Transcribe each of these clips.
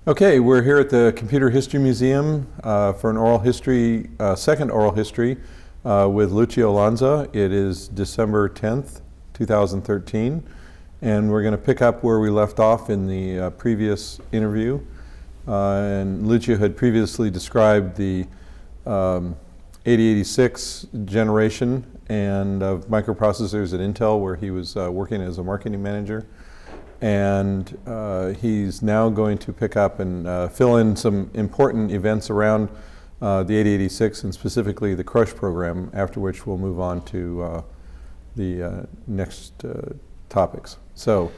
Okay, we're here at the Computer History Museum for an oral history, second oral history with Lucio Lanza. It is December 10th, 2013, and we're going to pick up where we left off in the previous interview. And Lucio had previously described the 8086 generation and of microprocessors at Intel, where he was working as a marketing manager. And he's now going to pick up and fill in some important events around the 8086 and specifically the Crush program, after which we'll move on to the next topics. So,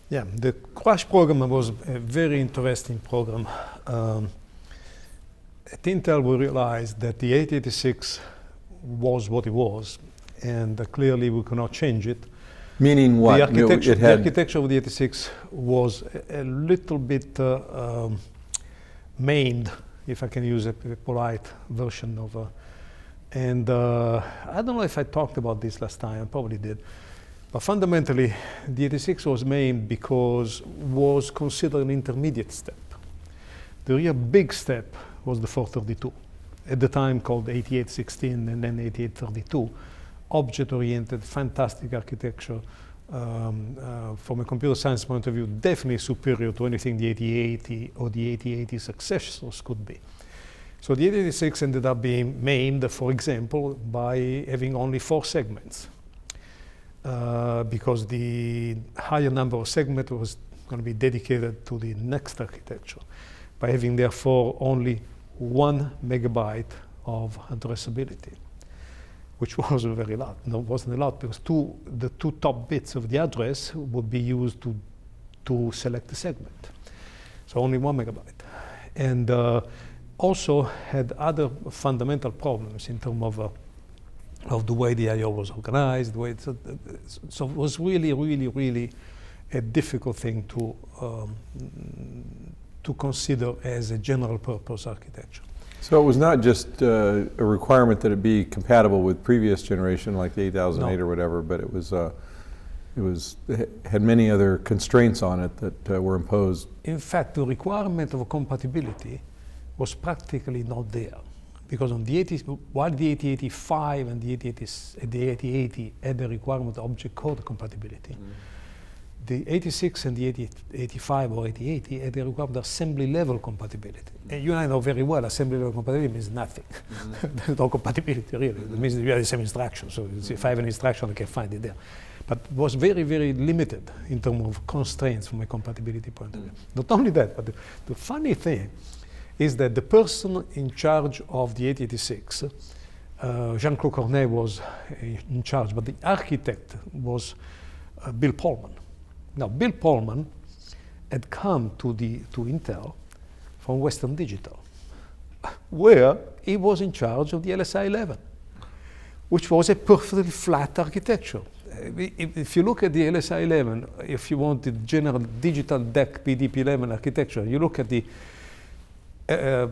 yeah, the Crush program was a very interesting program. At Intel we realized that the 8086 was what it was, and clearly we could not change it. Meaning what? The architecture of the 86 was a little bit maimed, if I can use a polite version of and I don't know if I talked about this last time, I probably did. But fundamentally, the 86 was maimed because it was considered an intermediate step. The real big step was the 432, at the time called 8816 and then 8832. Object-oriented, fantastic architecture. From a computer science point of view, definitely superior to anything the 8080 or the 8080 successors could be. So the 8086 ended up being maimed, for example, by having only 4 segments. Because the higher number of segments was going to be dedicated to the next architecture. By having, therefore, only 1 megabyte of addressability, which was very lot. No, it wasn't a lot, because the two top bits of the address would be used to select the segment. So only 1 megabyte. And also had other fundamental problems in terms of the way the I/O was organized. So it was really a difficult thing to consider as a general purpose architecture. So it was not just a requirement that it be compatible with previous generation, like the 8008 or whatever, but it had many other constraints on it that were imposed. In fact, the requirement of compatibility was practically not there, because on the while the 8085 and the 8080 had the requirement of object code compatibility. The 86 and the 8085 or 8080 had the requirement of assembly level compatibility. And you and I know very well assembly level compatibility means nothing. There's no compatibility really. It means that you have the same instruction. So if I have an instruction, I can find it there. But it was very limited in terms of constraints from a compatibility point of view. Not only that, but the funny thing is that the person in charge of the 8086, Jean-Claude Cornet was in charge, but the architect was Bill Pullman. Now, Bill Pullman had come to Intel from Western Digital, where he was in charge of the LSI-11, which was a perfectly flat architecture. If you look at the LSI-11, if you want the general digital DEC PDP-11 architecture, you look at the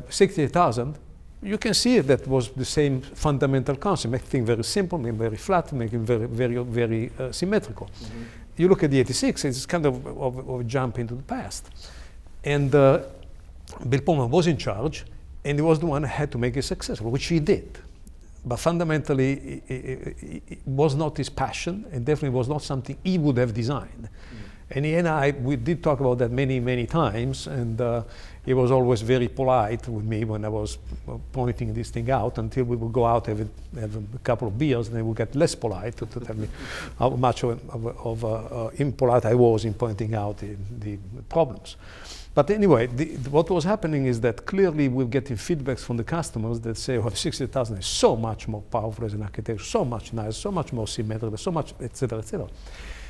68,000, you can see that was the same fundamental concept, make things very simple, make very flat, make it very symmetrical. You look at the 86, it's kind of a jump into the past. And Bill Pullman was in charge, and he was the one who had to make it successful, which he did. But fundamentally, it was not his passion, and definitely was not something he would have designed. And he and I, we did talk about that many times, and he was always very polite with me when I was pointing this thing out, until we would go out, have a couple of beers, and then would get less polite to tell me how much of impolite I was in pointing out the problems. But anyway, what was happening is that clearly we're getting feedbacks from the customers that say, oh, 60,000 is so much more powerful as an architecture, so much nicer, so much more symmetrical, so much, et cetera, et cetera.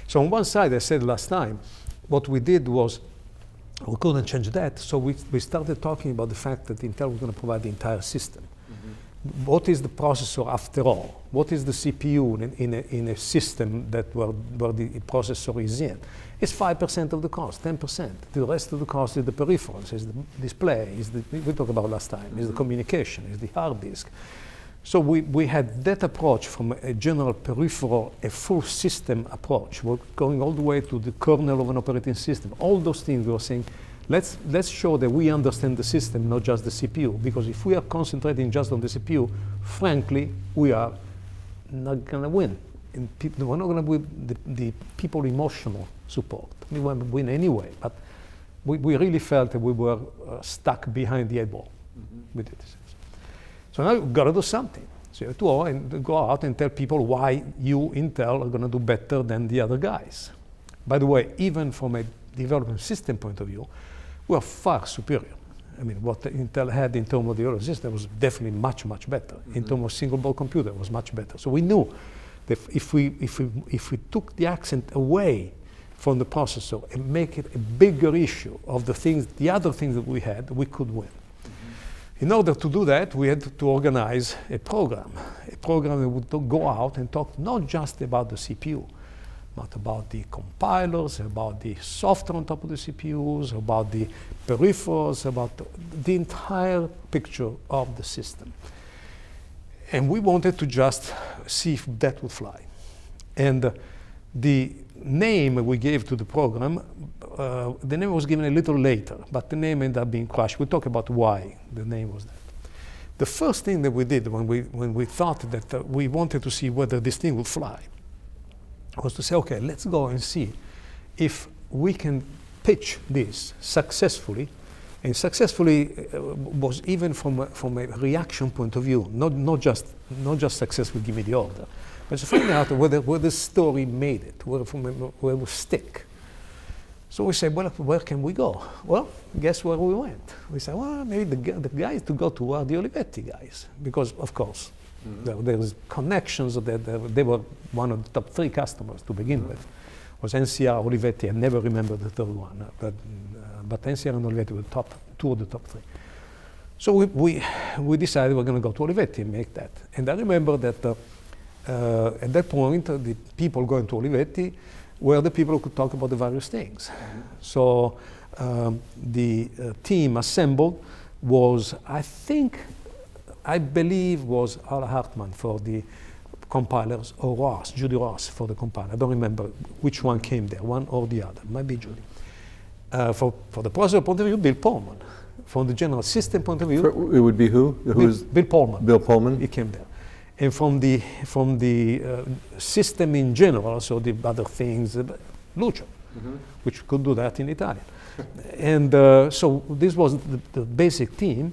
So on one side, I said last time, what we did was, we couldn't change that, so we started talking about the fact that Intel was going to provide the entire system. What is the processor after all? What is the CPU in a system that where the processor is in? It's 5% of the cost, 10%. The rest of the cost is the peripherals, is the display, we talked about last time, is the communication, is the hard disk. So we had that approach from a general peripheral, a full system approach. We're going all the way to the kernel of an operating system. All those things we were saying, let's show that we understand the system, not just the CPU. Because if we are concentrating just on the CPU, frankly, we are not going to win. And we're not going to win the people emotional support. We want to win anyway, but we really felt that we were stuck behind the 8 ball with it. So now you've got to do something. So you have to go out and tell people why you, Intel, are going to do better than the other guys. By the way, even from a development system point of view, we are far superior. I mean, what Intel had in terms of the development system was definitely much, much better. In terms of single board computer, it was much better. So we knew that if we took the accent away from the processor and make it a bigger issue of the other things that we had, we could win. In order to do that, we had to organize a program that would go out and talk not just about the CPU, but about the compilers, about the software on top of the CPUs, about the peripherals, about the entire picture of the system. And we wanted to just see if that would fly. And the name we gave to the program, the name was given a little later, but the name ended up being crushed. We'll talk about why the name was that. The first thing that we did when we thought that we wanted to see whether this thing would fly was to say, okay, let's go and see if we can pitch this successfully. And successfully was even from a reaction point of view, not just successfully give me the order, but to find out where the story made it, where it would stick. So we said, well, where can we go? Well, guess where we went? We said, well, maybe the guys to go to are the Olivetti guys, because of course there was connections that they were one of the top 3 customers to begin with. It was NCR, Olivetti, I never remember the third one, but NCR and Olivetti were the 2 of the top 3. So we decided we're going to go to Olivetti and make that. And I remember that at that point, the people going to Olivetti were the people who could talk about the various things. So the team assembled was, I believe was Al Hartman for the compilers, or Judy Ross for the compiler. I don't remember which one came there, one or the other. Might be Judy. For the processor point of view, Bill Pullman. From the general system point of view, it would be who? Bill Pullman. Bill Pullman. He came there. And from the system in general, so the other things, Lucio, which could do that in Italian. And so this was the basic team.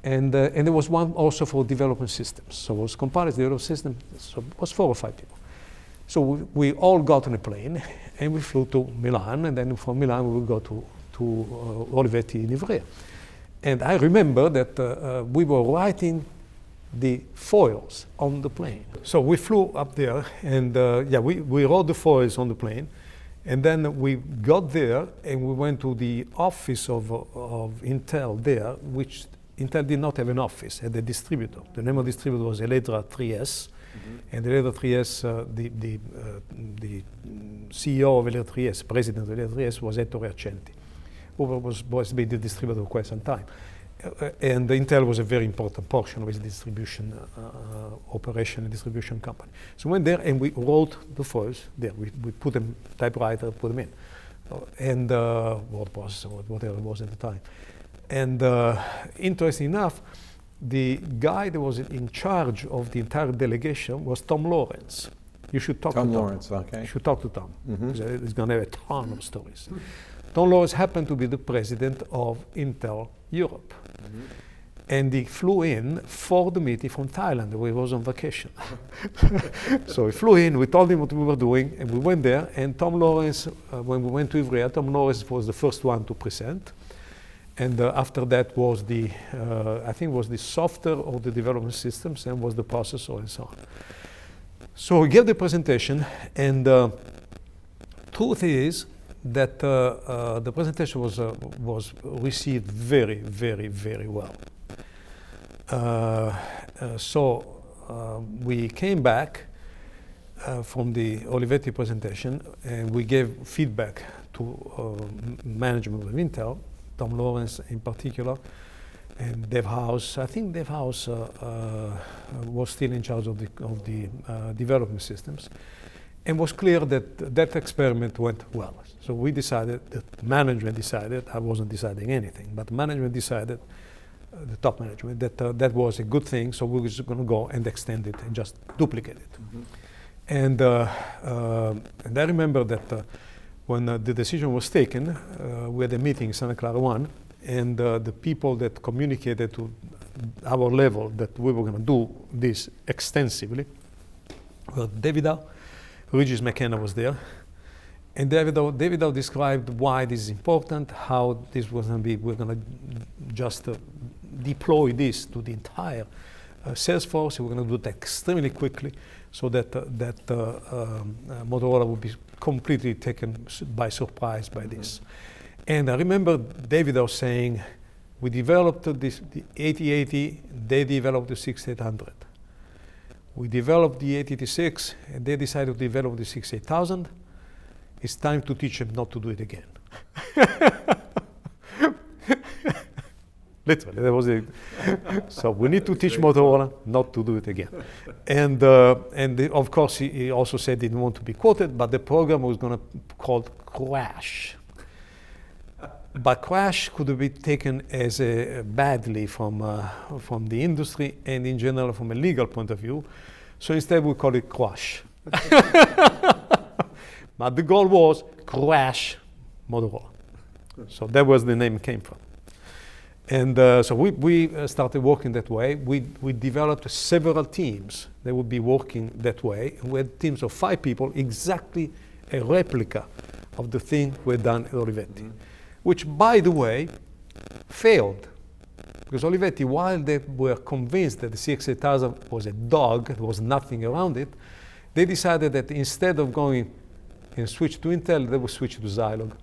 And there was one also for development systems. So it was compilers, development system, so it was 4 or 5 people. So we all got on a plane and we flew to Milan, and then from Milan we would go to Olivetti in Ivrea. And I remember that we were writing the foils on the plane. So we flew up there and we wrote the foils on the plane. And then we got there and we went to the office of Intel there, which Intel did not have an office, had a distributor. The name of the distributor was Eledra 3S. And Eledra 3S, the CEO of Eledra 3S, president of Eledra 3S, was Ettore Accenti, who was been the distributor for quite some time. And Intel was a very important portion of his distribution operation and distribution company. So we went there and we wrote the foils there. We put them, typewriter, put them in. And word processor, whatever it was at the time. And interesting enough, the guy that was in charge of the entire delegation was Tom Lawrence. You should talk to Tom. Tom Lawrence, okay. You should talk to Tom, because he's going to have a ton of stories. Tom Lawrence happened to be the president of Intel Europe. And he flew in for the meeting from Thailand, where he was on vacation. So he flew in, we told him what we were doing, and we went there. And Tom Lawrence, when we went to Ivrea, Tom Lawrence was the first one to present. And after that was I think was the software of the development systems and was the processor and so on. So we gave the presentation, and truth is that the presentation was received very, very, very well. So we came back from the Olivetti presentation, and we gave feedback to management of Intel, Tom Lawrence in particular, and Dave House. I think Dave House was still in charge of the development systems. And was clear that that experiment went well. So we decided, the management decided, I wasn't deciding anything, but management decided, the top management, that that was a good thing, so we were just going to go and extend it and just duplicate it. And I remember that when the decision was taken, we had a meeting in Santa Clara 1, and the people that communicated to our level that we were going to do this extensively were David Dow, Regis McKenna was there, and David Dow described why this is important, how this was going to be, we're going to just deploy this to the entire sales force. We're going to do it extremely quickly so that Motorola would be completely taken by surprise by this. And I remember David Dow saying, we developed the 8080, they developed the 6800. We developed the 8086, and they decided to develop the 68000. It's time to teach them not to do it again. Literally, that was it. So we need to teach Motorola not to do it again. And of course, he also said he didn't want to be quoted, but the program was going to be called Crash. But Crash could be taken as badly from the industry and in general from a legal point of view. So instead we call it Crash. But the goal was Crash Motorola. So that was the name came from. And so we started working that way. We developed several teams that would be working that way. We had teams of 5 people, exactly a replica of the thing we had done at Olivetti. Which, by the way, failed. Because Olivetti, while they were convinced that the CX-8000 was a dog, there was nothing around it, they decided that instead of going and switch to Intel, they would switch to Zilog.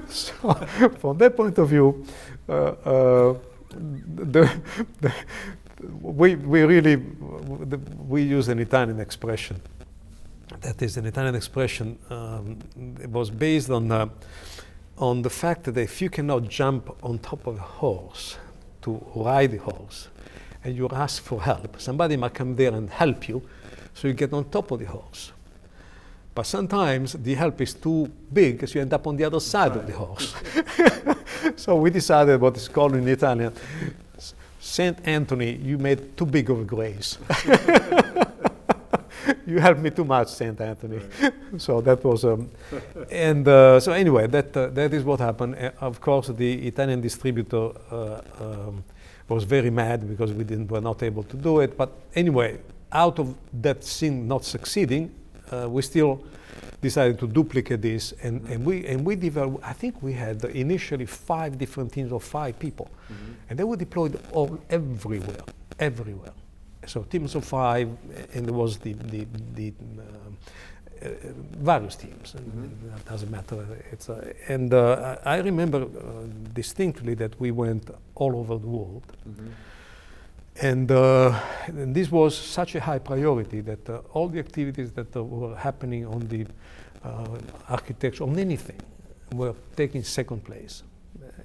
So, from that point of view, we use an Italian expression. That is an Italian expression. It was based on the fact that if you cannot jump on top of a horse to ride the horse, and you ask for help, somebody might come there and help you, so you get on top of the horse. But sometimes the help is too big, so you end up on the other side of the horse. So we decided what is called in Italian, Saint Anthony, you made too big of a grace. You helped me too much, Saint Anthony. Right. So that was, so anyway, that is what happened. Of course, the Italian distributor was very mad because were not able to do it. But anyway, out of that thing not succeeding, we still decided to duplicate this, and we developed. I think we had initially 5 different teams of 5 people, and they were deployed everywhere. So teams of 5, and there was the various teams. It doesn't matter. And I remember distinctly that we went all over the world. And this was such a high priority that all the activities that were happening on the architecture, on anything, were taking second place.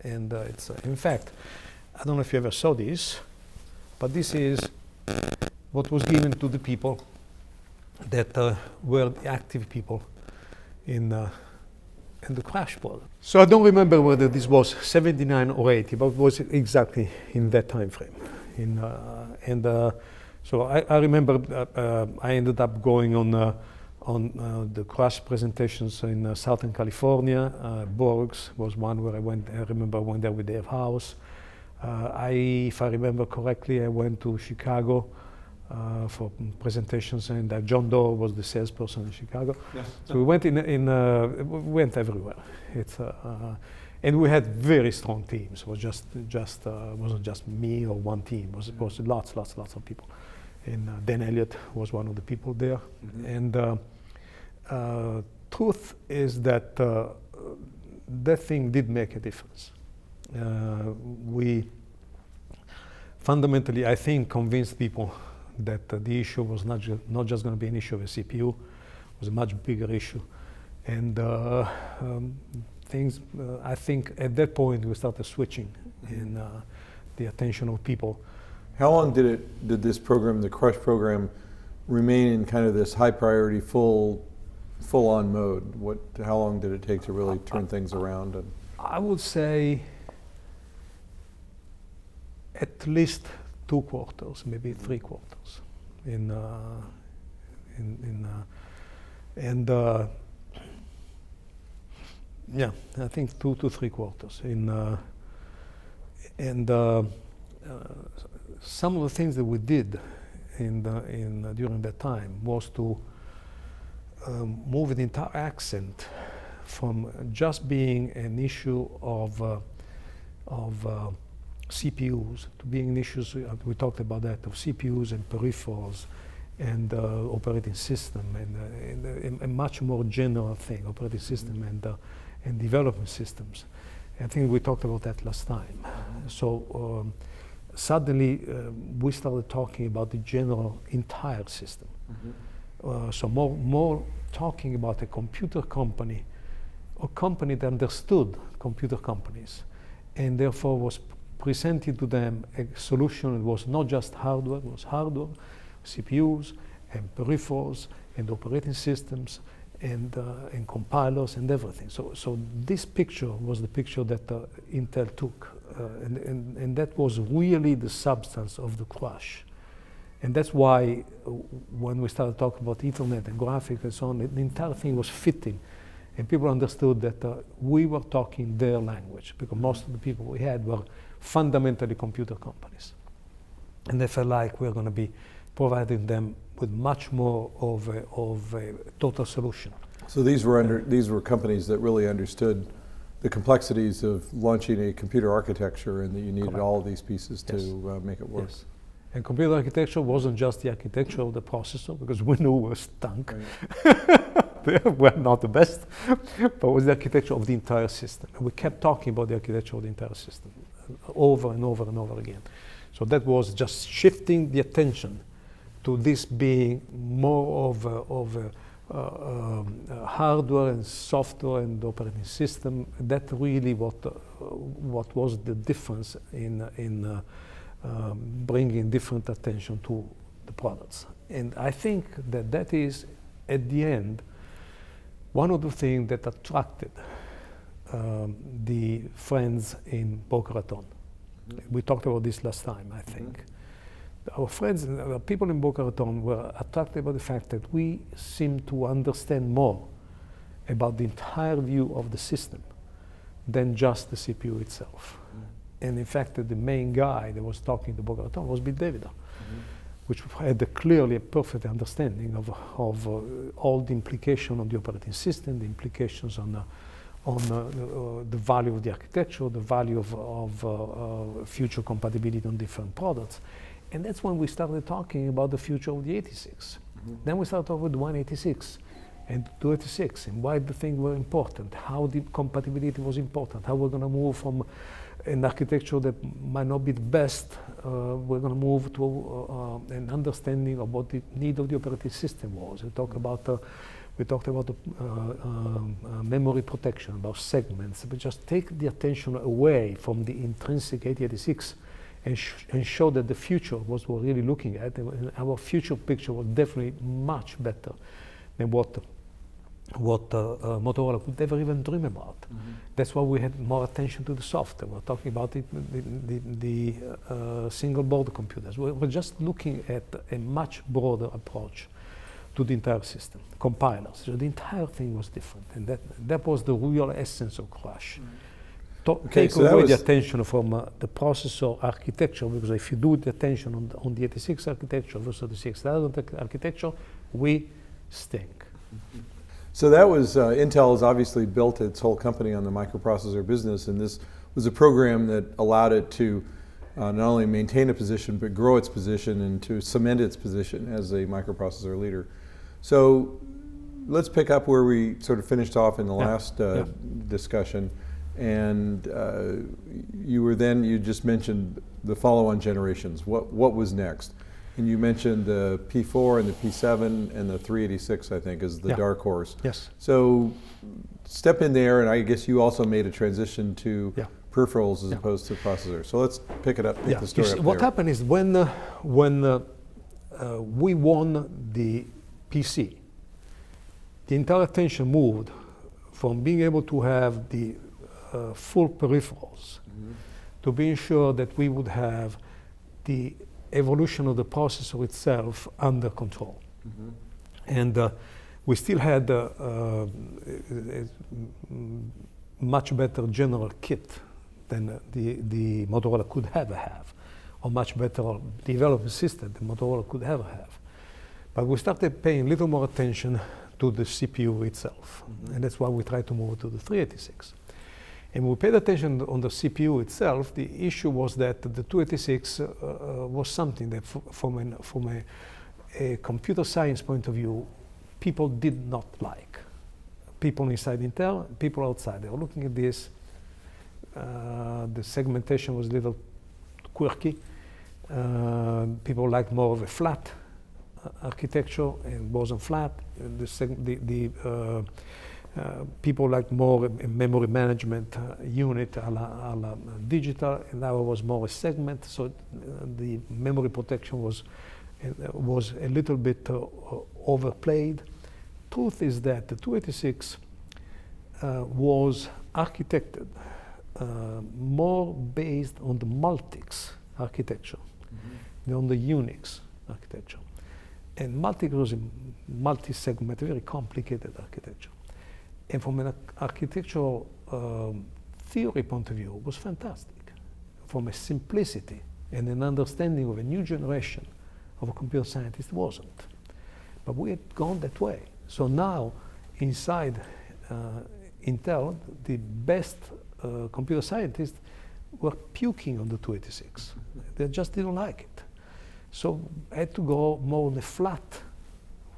And it's, in fact, I don't know if you ever saw this, but this is what was given to the people that were the active people in the crash program. So I don't remember whether this was 79 or 80, but it was exactly in that time frame. So I remember I ended up going on the crash presentations in Southern California. Borgs was one where I went. I remember I went there with Dave House. If I remember correctly, I went to Chicago for presentations, and John Doe was the salesperson in Chicago. Yeah. So we went we went everywhere. And we had very strong teams. It was wasn't just me or one team. It was lots of people. And Dan Elliott was one of the people there. And truth is that that thing did make a difference. We fundamentally, I think, convinced people that the issue was not just going to be an issue of a CPU. It was a much bigger issue. And things, I think at that point we started switching in the attention of people How long did this program, the Crush program, remain in kind of this high priority, full-on mode? How long did it take to really turn things around? I would say at least 2 quarters, maybe 3 quarters. Yeah, I think 2 to 3 quarters. Some of the things that we did during that time was to move the entire accent from just being an issue of CPUs to being an issue, we talked about that, of CPUs and peripherals and operating system and a much more general thing, operating system and development systems. I think we talked about that last time. So suddenly we started talking about the general entire system. So more talking about a computer company, a company that understood computer companies, and therefore was presenting to them a solution that was not just hardware, it was hardware, CPUs, and peripherals, and operating systems, and compilers, and everything. So this picture was the picture that Intel took, and that was really the substance of the Crush. And that's why when we started talking about Ethernet and graphics and so on, the entire thing was fitting. And people understood that we were talking their language, because most of the people we had were fundamentally computer companies. And they felt like we were going to be providing them with much more of a total solution. So these were companies that really understood the complexities of launching a computer architecture, and that you needed all of these pieces to make it work. Yes. And computer architecture wasn't just the architecture of the processor, because we knew we were stunk. Right. They were not the best, but it was the architecture of the entire system. And we kept talking about the architecture of the entire system over and over and over again. So that was just shifting the attention to this being more of a hardware and software and operating system. That really what was the difference in bringing different attention to the products. And I think that is, at the end, one of the things that attracted the friends in Boca Raton. We talked about this last time, I think. Our friends, people in Boca Raton were attracted by the fact that we seem to understand more about the entire view of the system than just the CPU itself. And in fact, the main guy that was talking to Boca Raton was Bill David, which had clearly a perfect understanding of all the implications on the operating system, the implications on the value of the architecture, the value of future compatibility on different products. And that's when we started talking about the future of the 86. Then we started talking with 186 and 286, and why the things were important, how the compatibility was important, how we're going to move from an architecture that might not be the best, we're going to move to an understanding of what the need of the operating system was. We talked about the memory protection, about segments, but just take the attention away from the intrinsic 8086 and show that the future was what we're really looking at. And our future picture was definitely much better than what Motorola could ever even dream about. That's why we had more attention to the software. We're talking about the single board computers. We're just looking at a much broader approach to the entire system, compilers. So the entire thing was different, and that was the real essence of Crush. Take away the attention from the processor architecture, because if you do the attention on the 86 architecture versus the 6000 architecture, we stink. So that was, Intel has obviously built its whole company on the microprocessor business, and this was a program that allowed it to not only maintain a position, but grow its position and to cement its position as a microprocessor leader. So let's pick up where we sort of finished off in the last discussion. And you just mentioned the follow-on generations. What was next? And you mentioned the P4 and the P7 and the 386, I think, as the dark horse. Yes. So step in there, and I guess you also made a transition to peripherals as opposed to processors. So let's pick it up, pick the story up what there. happened is when we won the PC, the entire attention moved from being able to have the full peripherals to being sure that we would have the evolution of the processor itself under control. And we still had a much better general kit than the Motorola could ever have, or much better development system than Motorola could ever have. But we started paying a little more attention to the CPU itself, and that's why we tried to move to the 386. And when we paid attention on the CPU itself, the issue was that the 286 was something that from a computer science point of view, people did not like. People inside Intel, people outside. They were looking at this. The segmentation was a little quirky. People liked more of a flat architecture, and wasn't flat. People liked more a memory management unit a la digital, and now it was more a segment. So the memory protection was a little bit overplayed. Truth is that the 286 was architected more based on the Multics architecture than on the Unix architecture. And Multics was a multi-segment, very complicated architecture. And from an architectural theory point of view, it was fantastic. From a simplicity and an understanding of a new generation of a computer scientist, it wasn't. But we had gone that way. So now, inside Intel, the best computer scientists were puking on the 286. They just didn't like it. So I had to go more on a flat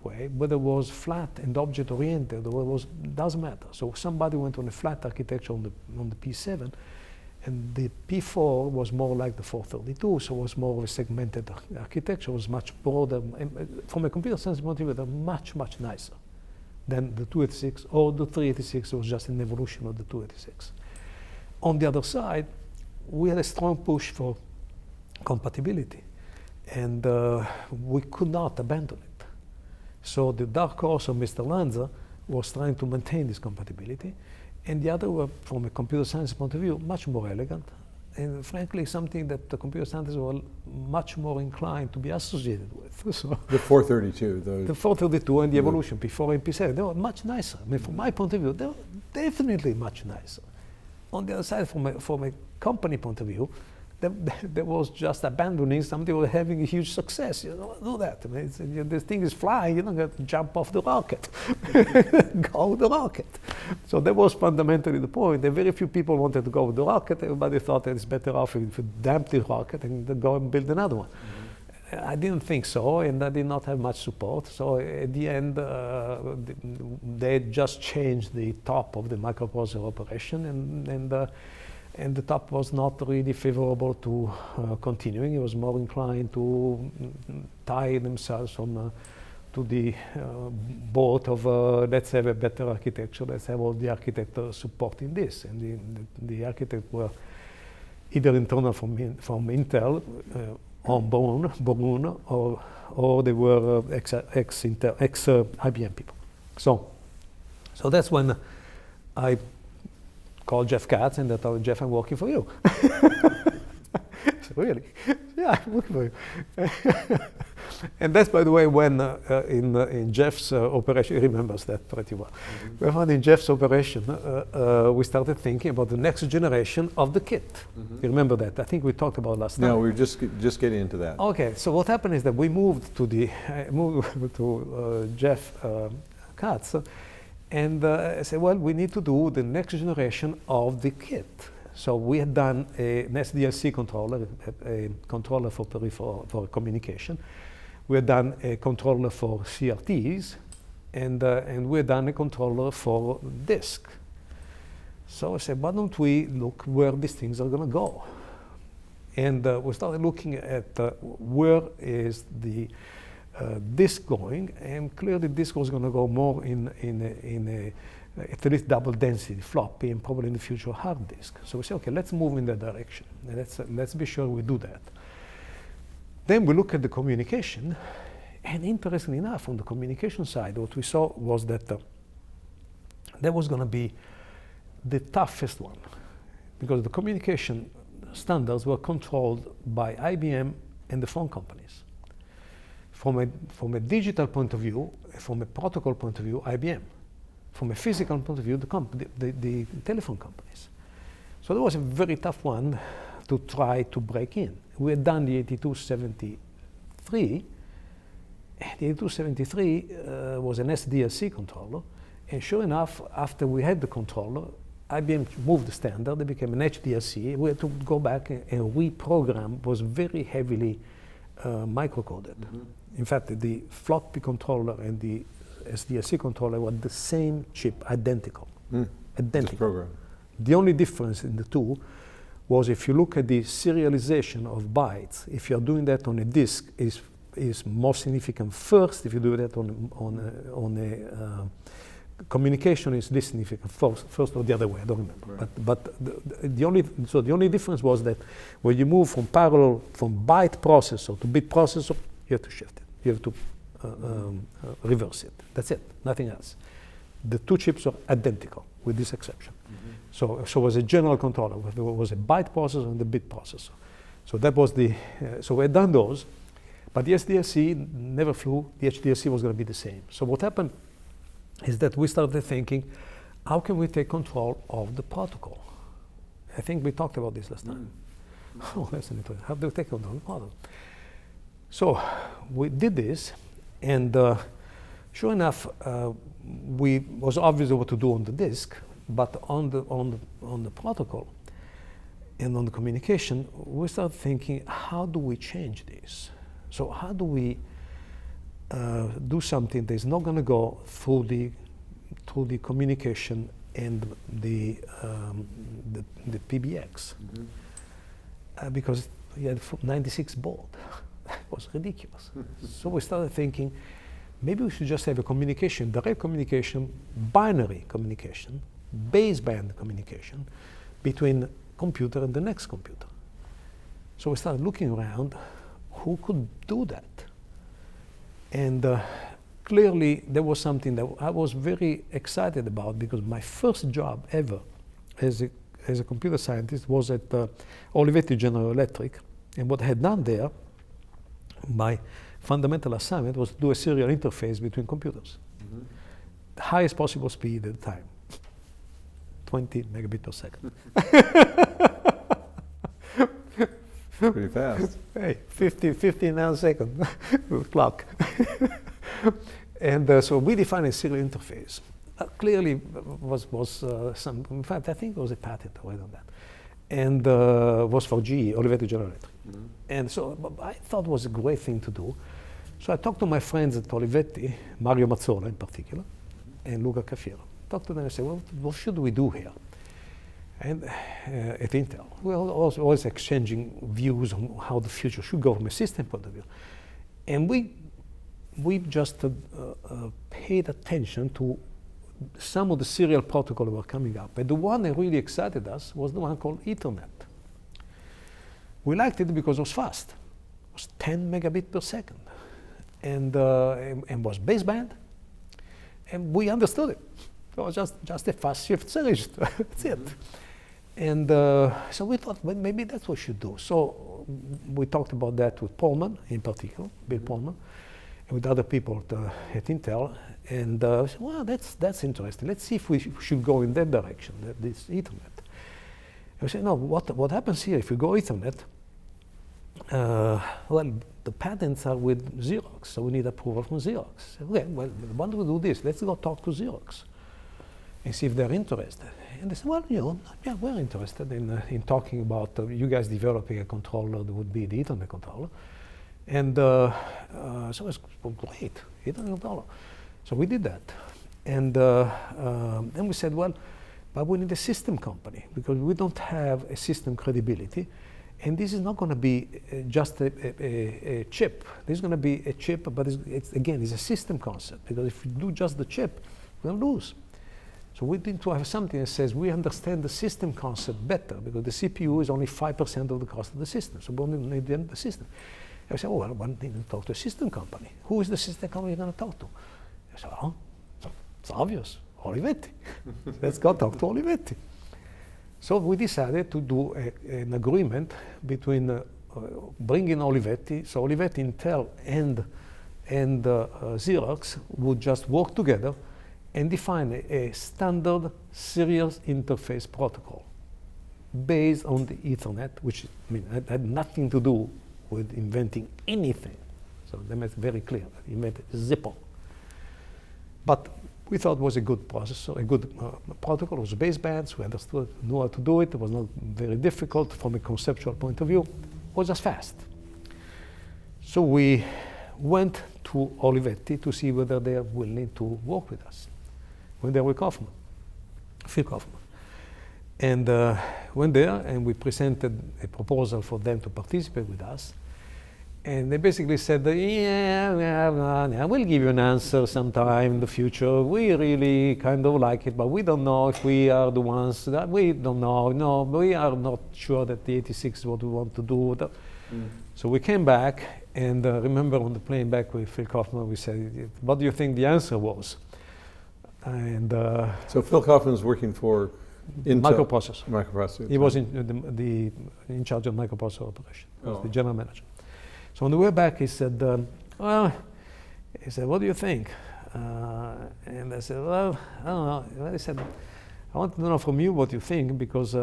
way, whether it was flat and object-oriented, or it was, doesn't matter. So somebody went on a flat architecture on the P7, and the P4 was more like the 432, so it was more of a segmented architecture. It was much broader. From a computer science point of view, they're much, much nicer than the 286, or the 386 was just an evolution of the 286. On the other side, we had a strong push for compatibility, and we could not abandon it. So the dark horse of Mr. Lanza was trying to maintain this compatibility, and the other were, from a computer science point of view, much more elegant, and frankly, something that the computer scientists were much more inclined to be associated with. So the 432, the 432 and the evolution, P4 and P7, they were much nicer. I mean, from my point of view, they were definitely much nicer. On the other side, from a company point of view, there was just abandoning something or having a huge success. You don't do that. I mean, this thing is flying, you don't have to jump off the rocket. Go with the rocket. So that was fundamentally the point. And very few people wanted to go with the rocket. Everybody thought that it's better off if you dump the rocket and then go and build another one. I didn't think so, and I did not have much support. So at the end, they just changed the top of the microprocessor operation, and the top was not really favorable to continuing. It was more inclined to tie themselves on to the boat of let's have a better architecture, let's have all the architects supporting this. And the architects were either internal from Intel, Born, or they were ex-IBM people. So that's when I called Jeff Katz and I told Jeff, I'm working for you. I said, really? Yeah, I'm working for you. And that's, by the way, when in Jeff's operation, he remembers that pretty well. When in Jeff's operation, we started thinking about the next generation of the kit. You remember that? I think we talked about last time. No, we were just getting into that. Okay, so what happened is that we moved to Jeff Katz, and I said, well, we need to do the next generation of the kit. So we had done an SDLC controller, a controller for peripheral for communication. We had done a controller for CRTs, and we had done a controller for disk. So I said, why don't we look where these things are going to go? And we started looking at where is the disk going, and clearly disk was going to go more in a at least double density floppy and probably in the future hard disk. So we say, okay, let's move in that direction. Let's be sure we do that. Then we look at the communication, and interestingly enough, on the communication side, what we saw was that that was going to be the toughest one, because the communication standards were controlled by IBM and the phone companies. From a digital point of view, from a protocol point of view, IBM. From a physical point of view, the telephone companies. So that was a very tough one to try to break in. We had done the 8273, and the 8273 was an SDLC controller, and sure enough, after we had the controller, IBM moved the standard, it became an HDLC. We had to go back and reprogram, was very heavily microcoded. In fact, the floppy controller and the SDLC controller were the same chip, identical. Identical. Program. The only difference in the two was if you look at the serialization of bytes, if you're doing that on a disk, is more significant first. If you do that on a communication, is less significant first or the other way. I don't remember. Right. But the only difference was that when you move from parallel, from byte processor to bit processor, you have to shift it. You have to reverse it. That's it. Nothing else. The two chips are identical, with this exception. So it was a general controller. There was a byte processor and a bit processor. So that was the. So we had done those, but the SDLC never flew. The HDLC was going to be the same. So what happened is that we started thinking, how can we take control of the protocol? I think we talked about this last time. Oh, that's interesting. How do we take control of the protocol? So we did this, and sure enough, we was obvious what to do on the disk, but on the protocol and on the communication, we started thinking, how do we change this? So how do we do something that is not going to go through the communication and the PBX, because you had 96 baud. It was ridiculous. So we started thinking, maybe we should just have a communication, direct communication, binary communication, baseband communication between computer and the next computer. So we started looking around, who could do that? And clearly there was something that I was very excited about, because my first job ever as a computer scientist was at Olivetti General Electric. And what I had done there, my fundamental assignment was to do a serial interface between computers. The highest possible speed at the time, 20 megabit per second. Pretty fast. Hey, 15 nanosecond clock. And so we defined a serial interface. Clearly was some, in fact, I think it was a patent right on that. And was for GE, Olivetti General Electric. And so I thought it was a great thing to do. So I talked to my friends at Olivetti, Mario Mazzola in particular, and Luca Cafiero. Talked to them and said, well, what should we do here? And at Intel, we were always exchanging views on how the future should go from a system point of view. And we just paid attention to some of the serial protocols that were coming up. And the one that really excited us was the one called Ethernet. We liked it because it was fast. It was 10 megabit per second. And was baseband. And we understood it. It was just a fast shift register. That's it. And so we thought, well, maybe that's what we should do. So we talked about that with Pullman in particular, Bill Pullman, and with other people at Intel. And we said, well, that's interesting. Let's see if we should go in that direction, this Ethernet. And we said, no, what happens here if we go Ethernet? Well, the patents are with Xerox, so we need approval from Xerox. Okay, well, why don't we do this? Let's go talk to Xerox and see if they're interested. And they said, well, yeah, we're interested in talking about you guys developing a controller that would be the Ethernet controller. And so it's great, Ethernet controller. So we did that. And then we said, well, but we need a system company, because we don't have a system credibility. And this is not going to be just a chip. This is going to be a chip, but it's a system concept, because if you do just the chip, we'll lose. So we need to have something that says we understand the system concept better, because the CPU is only 5% of the cost of the system. So we only need the system. And we said, oh, well, one need to talk to a system company. Who is the system company you're going to talk to? I said, oh, it's obvious, Olivetti. Let's go talk to Olivetti. So we decided to do an agreement between bringing Olivetti. So Olivetti, Intel, and Xerox would just work together and define a standard serial interface protocol based on the Ethernet, which had nothing to do with inventing anything. So they made it very clear that he invented Zippo. But we thought it was a good processor, a good protocol. It was basebands. We understood, knew how to do it. It was not very difficult from a conceptual point of view. It was just fast. So we went to Olivetti to see whether they are willing to work with us. Went there with Kaufman, Phil Kaufman. And went there and we presented a proposal for them to participate with us. And they basically said, yeah, we'll give you an answer sometime in the future. We really kind of like it, but we don't know if we are the ones that we don't know. No, we are not sure that the 86 is what we want to do. So we came back, and remember on the plane back with Phil Kaufman, we said, what do you think the answer was? And so Phil Kaufman was working for Intel. Microprocessor. He was in charge of microprocessor operation. He was the general manager. So on the way back, he said, what do you think? And I said, well, I don't know. Well, he said, I want to know from you what you think, because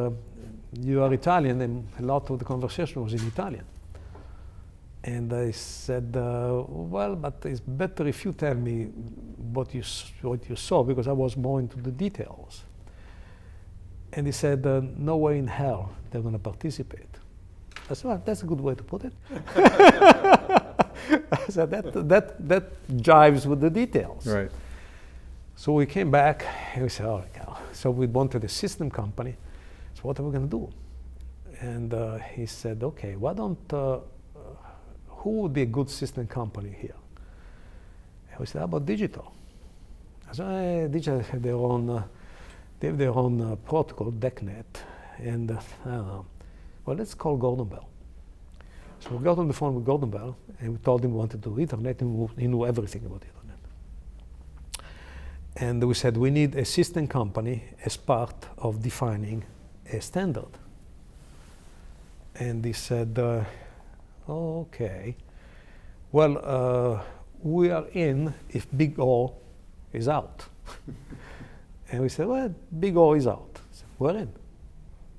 you are Italian, and a lot of the conversation was in Italian. And I said, well, but it's better if you tell me what you saw, because I was more into the details. And he said, no way in hell they're going to participate. I said, well, that's a good way to put it. I said, that jives with the details. Right. So we came back and we said, all right, now. So we wanted a system company. So what are we going to do? And he said, okay, why don't, who would be a good system company here? And we said, how about digital? I said, digital have their own protocol, DECnet, and I don't know. Well, let's call Gordon Bell. So we got on the phone with Gordon Bell, and we told him we wanted to do Ethernet, and he knew everything about Ethernet. And we said, we need a system company as part of defining a standard. And he said, okay. Well, we are in if Big O is out. And we said, well, Big O is out. So we're in.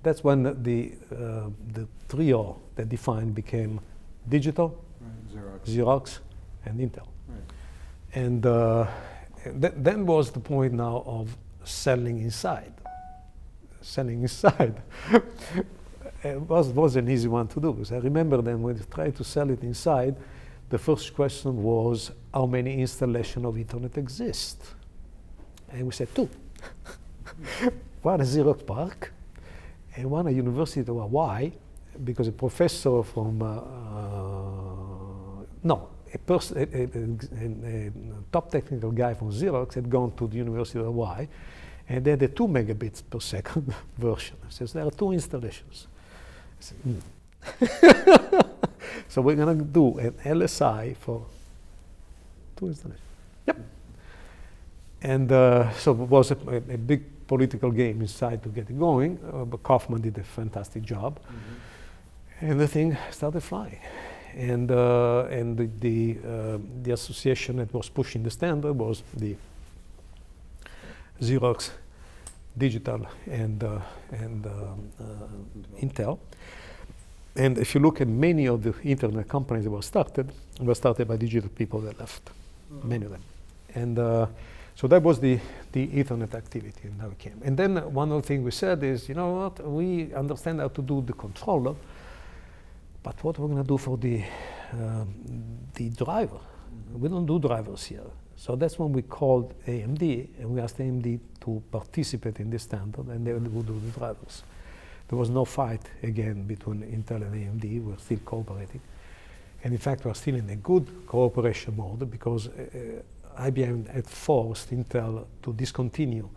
That's when the trio that defined became digital, right, Xerox, and Intel. Right. And then was the point now of selling inside. Selling inside was an easy one to do, because I remember then when we tried to sell it inside, the first question was, how many installations of Ethernet exist? And we said 2. One at Xerox Park, and one at University of Hawaii, because a professor from, a top technical guy from Xerox had gone to the University of Hawaii, and they had a 2 megabits per second version. So there are 2 installations. I said, So we're going to do an LSI for 2 installations. Yep. And so it was a big political game inside to get it going, but Kaufman did a fantastic job, and the thing started flying. And the association that was pushing the standard was the Xerox, Digital, and Intel. And if you look at many of the internet companies that were started by digital people that left, many of them. And so that was the Ethernet activity, and how it came. And then one of the things we said is, you know what, we understand how to do the controller, but what we're going to do for the driver? We don't do drivers here. So that's when we called AMD, and we asked AMD to participate in this standard, and they would do the drivers. There was no fight again between Intel and AMD. We're still cooperating. And in fact, we're still in a good cooperation mode, because IBM had forced Intel to discontinue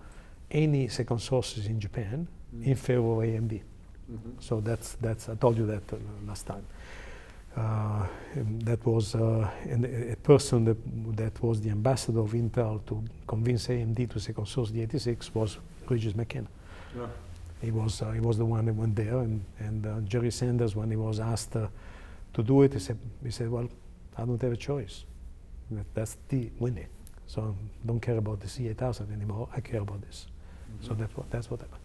any second sources in Japan in favor of AMD. So that's I told you that last time. That was and a person that was the ambassador of Intel to convince AMD to second source the 86 was Regis McKenna. Yeah. He was the one that went there, and Jerry Sanders, when he was asked to do it, he said, well, I don't have a choice. That's the winning. So I don't care about the C8000 anymore. I care about this. So that's what happened.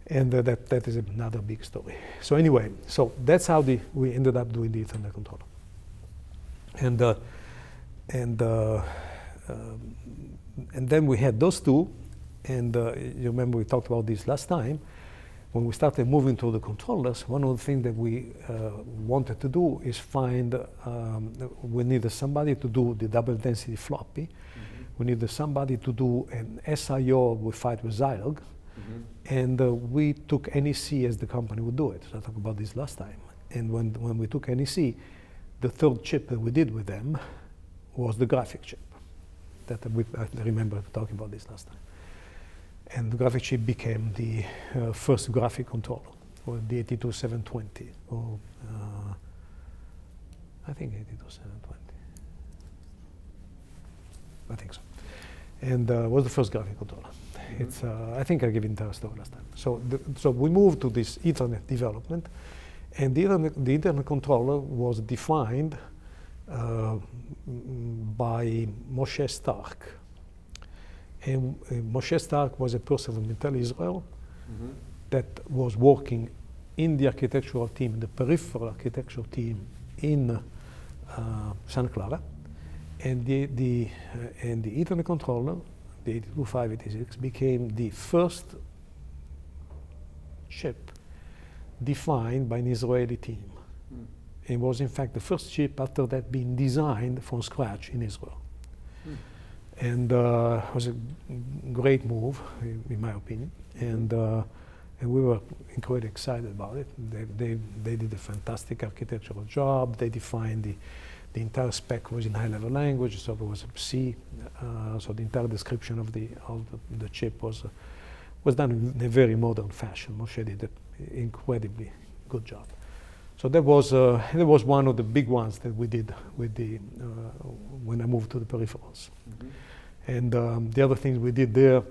And that is another big story. So anyway, so that's how we ended up doing the Ethernet controller. And then we had those two, and you remember we talked about this last time. When we started moving to the controllers, one of the things that we wanted to do is find, we needed somebody to do the double density floppy. We needed somebody to do an SIO with fight with Zilog. And we took NEC as the company would do it. So I talked about this last time. And when we took NEC, the third chip that we did with them was the graphic chip. I remember talking about this last time. And the graphic chip became the first graphic controller, or the 82720, or I think 82720. I think so. And was the first graphic controller. It's I think I gave entire story last time. So we moved to this Ethernet development, and the Ethernet controller was defined by Moshe Stark. And Moshe Stark was a person from Intel Israel that was working in the architectural team, the peripheral architectural team in Santa Clara, and the Ethernet controller, the 82586, became the first chip defined by an Israeli team. It was in fact the first chip after that being designed from scratch in Israel. And it was a great move, in my opinion. And we were incredibly excited about it. They did a fantastic architectural job. They defined the entire spec was in high-level language, so it was C. So the entire description of the chip was done in a very modern fashion. Moshe did an incredibly good job. So that was one of the big ones that we did with when I moved to the peripherals. And the other things we did there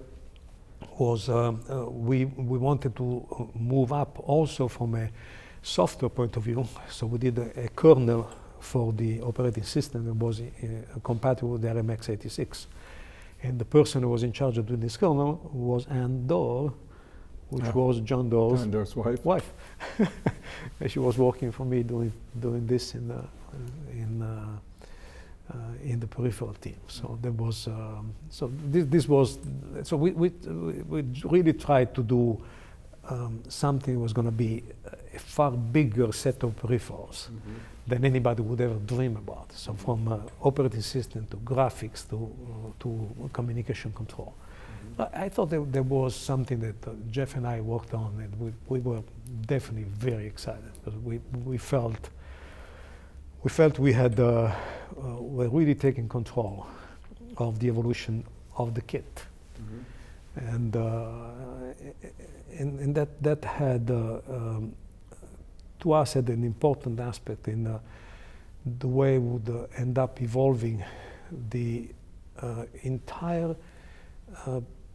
was we wanted to move up also from a software point of view. So we did a kernel for the operating system that was compatible with the RMX86. And the person who was in charge of doing this kernel was Ann Dorr, which was John Doerr's wife. She was working for me doing this in the peripheral team. So there was we really tried to do something that was going to be a far bigger set of peripherals than anybody would ever dream about. So from operating system to graphics to communication control. I thought there was something that Jeff and I worked on, and we were definitely very excited because we felt we had were really taking control of the evolution of the kit, and that had to us had an important aspect in the way we would end up evolving the entire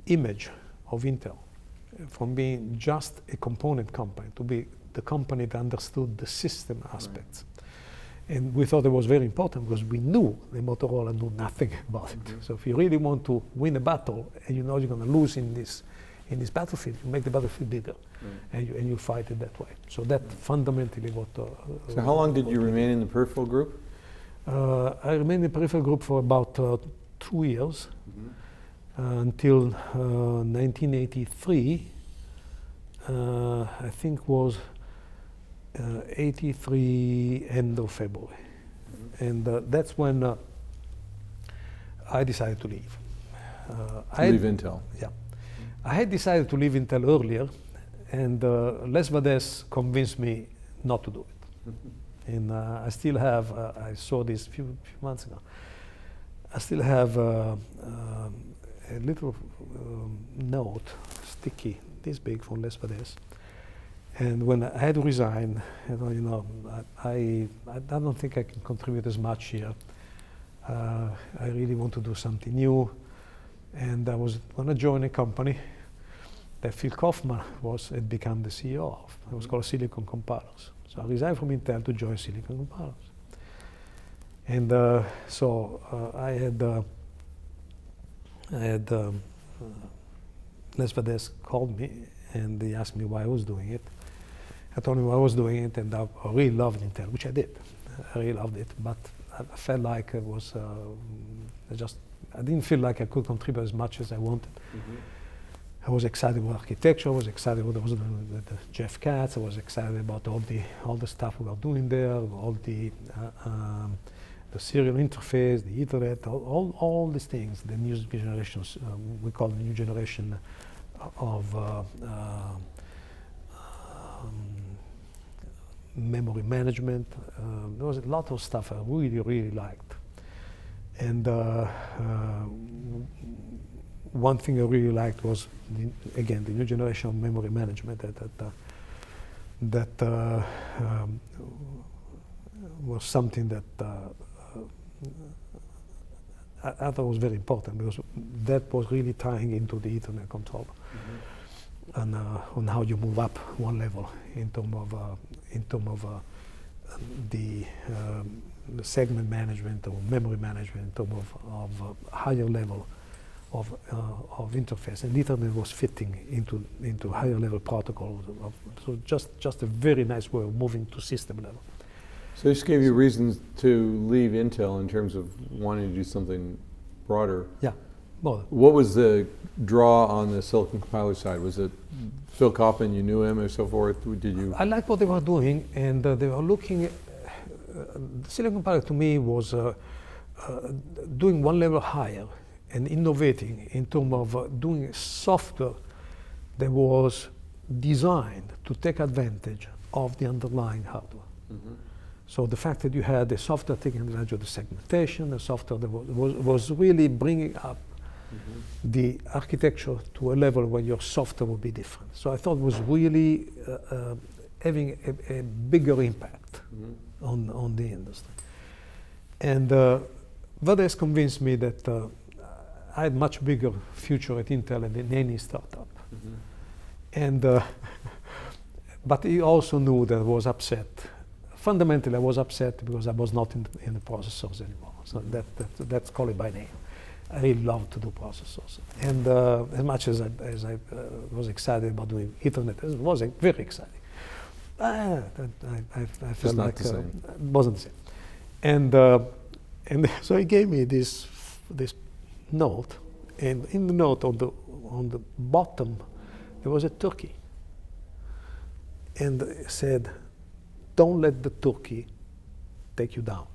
image of Intel, from being just a component company to be the company that understood the system aspects. Right. And we thought it was very important because we knew that Motorola knew nothing about it. So if you really want to win a battle and you know you're going to lose in this battlefield, you make the battlefield bigger, and you fight it that way. So that fundamentally what. So how long did you remain in the peripheral group? I remained in the peripheral group for about 2 years. Until 1983, I think was 83 end of February. And that's when I decided to leave. Leave Intel? Yeah. I had decided to leave Intel earlier, and Les Valdez convinced me not to do it. And I still have, I saw this a few months ago, I still have a little note, sticky, this big from Les Vades. And when I had to resign, I don't think I can contribute as much here. I really want to do something new. And I was going to join a company that Phil Kaufman had become the CEO of. It was called Silicon Compilers. So I resigned from Intel to join Silicon Compilers. And I had Les Vades called me and he asked me why I was doing it. I told him why I was doing it, and I really loved Intel, which I did. I really loved it, but I felt like it was I didn't feel like I could contribute as much as I wanted. I was excited about architecture. I was excited about what I was doing with Jeff Katz. I was excited about all the stuff we were doing there, all the serial interface, the Ethernet, all these things. The new generations, we call the new generation of memory management. There was a lot of stuff I really, really liked. And one thing I really liked was, again, the new generation of memory management that was something that I thought was very important, because that was really tying into the Ethernet controller and on how you move up one level in terms of the segment management or memory management, in terms of higher level of interface, and Ethernet was fitting into higher level protocols. So just a very nice way of moving to system level. So this gave you reasons to leave Intel in terms of wanting to do something broader. Yeah. Well, what was the draw on the Silicon Compiler side? Was it Phil Kaufman, you knew him, or so forth? Did you? I liked what they were doing, and they were looking. Silicon Compiler to me was doing one level higher and innovating in terms of doing software that was designed to take advantage of the underlying hardware. So the fact that you had the software taking advantage of the segmentation, the software that was really bringing up the architecture to a level where your software would be different. So I thought it was really having a bigger impact on the industry. And Vades convinced me that I had much bigger future at Intel than in any startup. And but he also knew that I was upset. Fundamentally, I was upset because I was not in the processors anymore. So that's call it by name. I really love to do processors. And as much as I was excited about doing Ethernet, it was very exciting. I felt like it wasn't the same. And so he gave me this note, and in the note on the bottom there was a turkey, and it said, "Don't let the turkey take you down."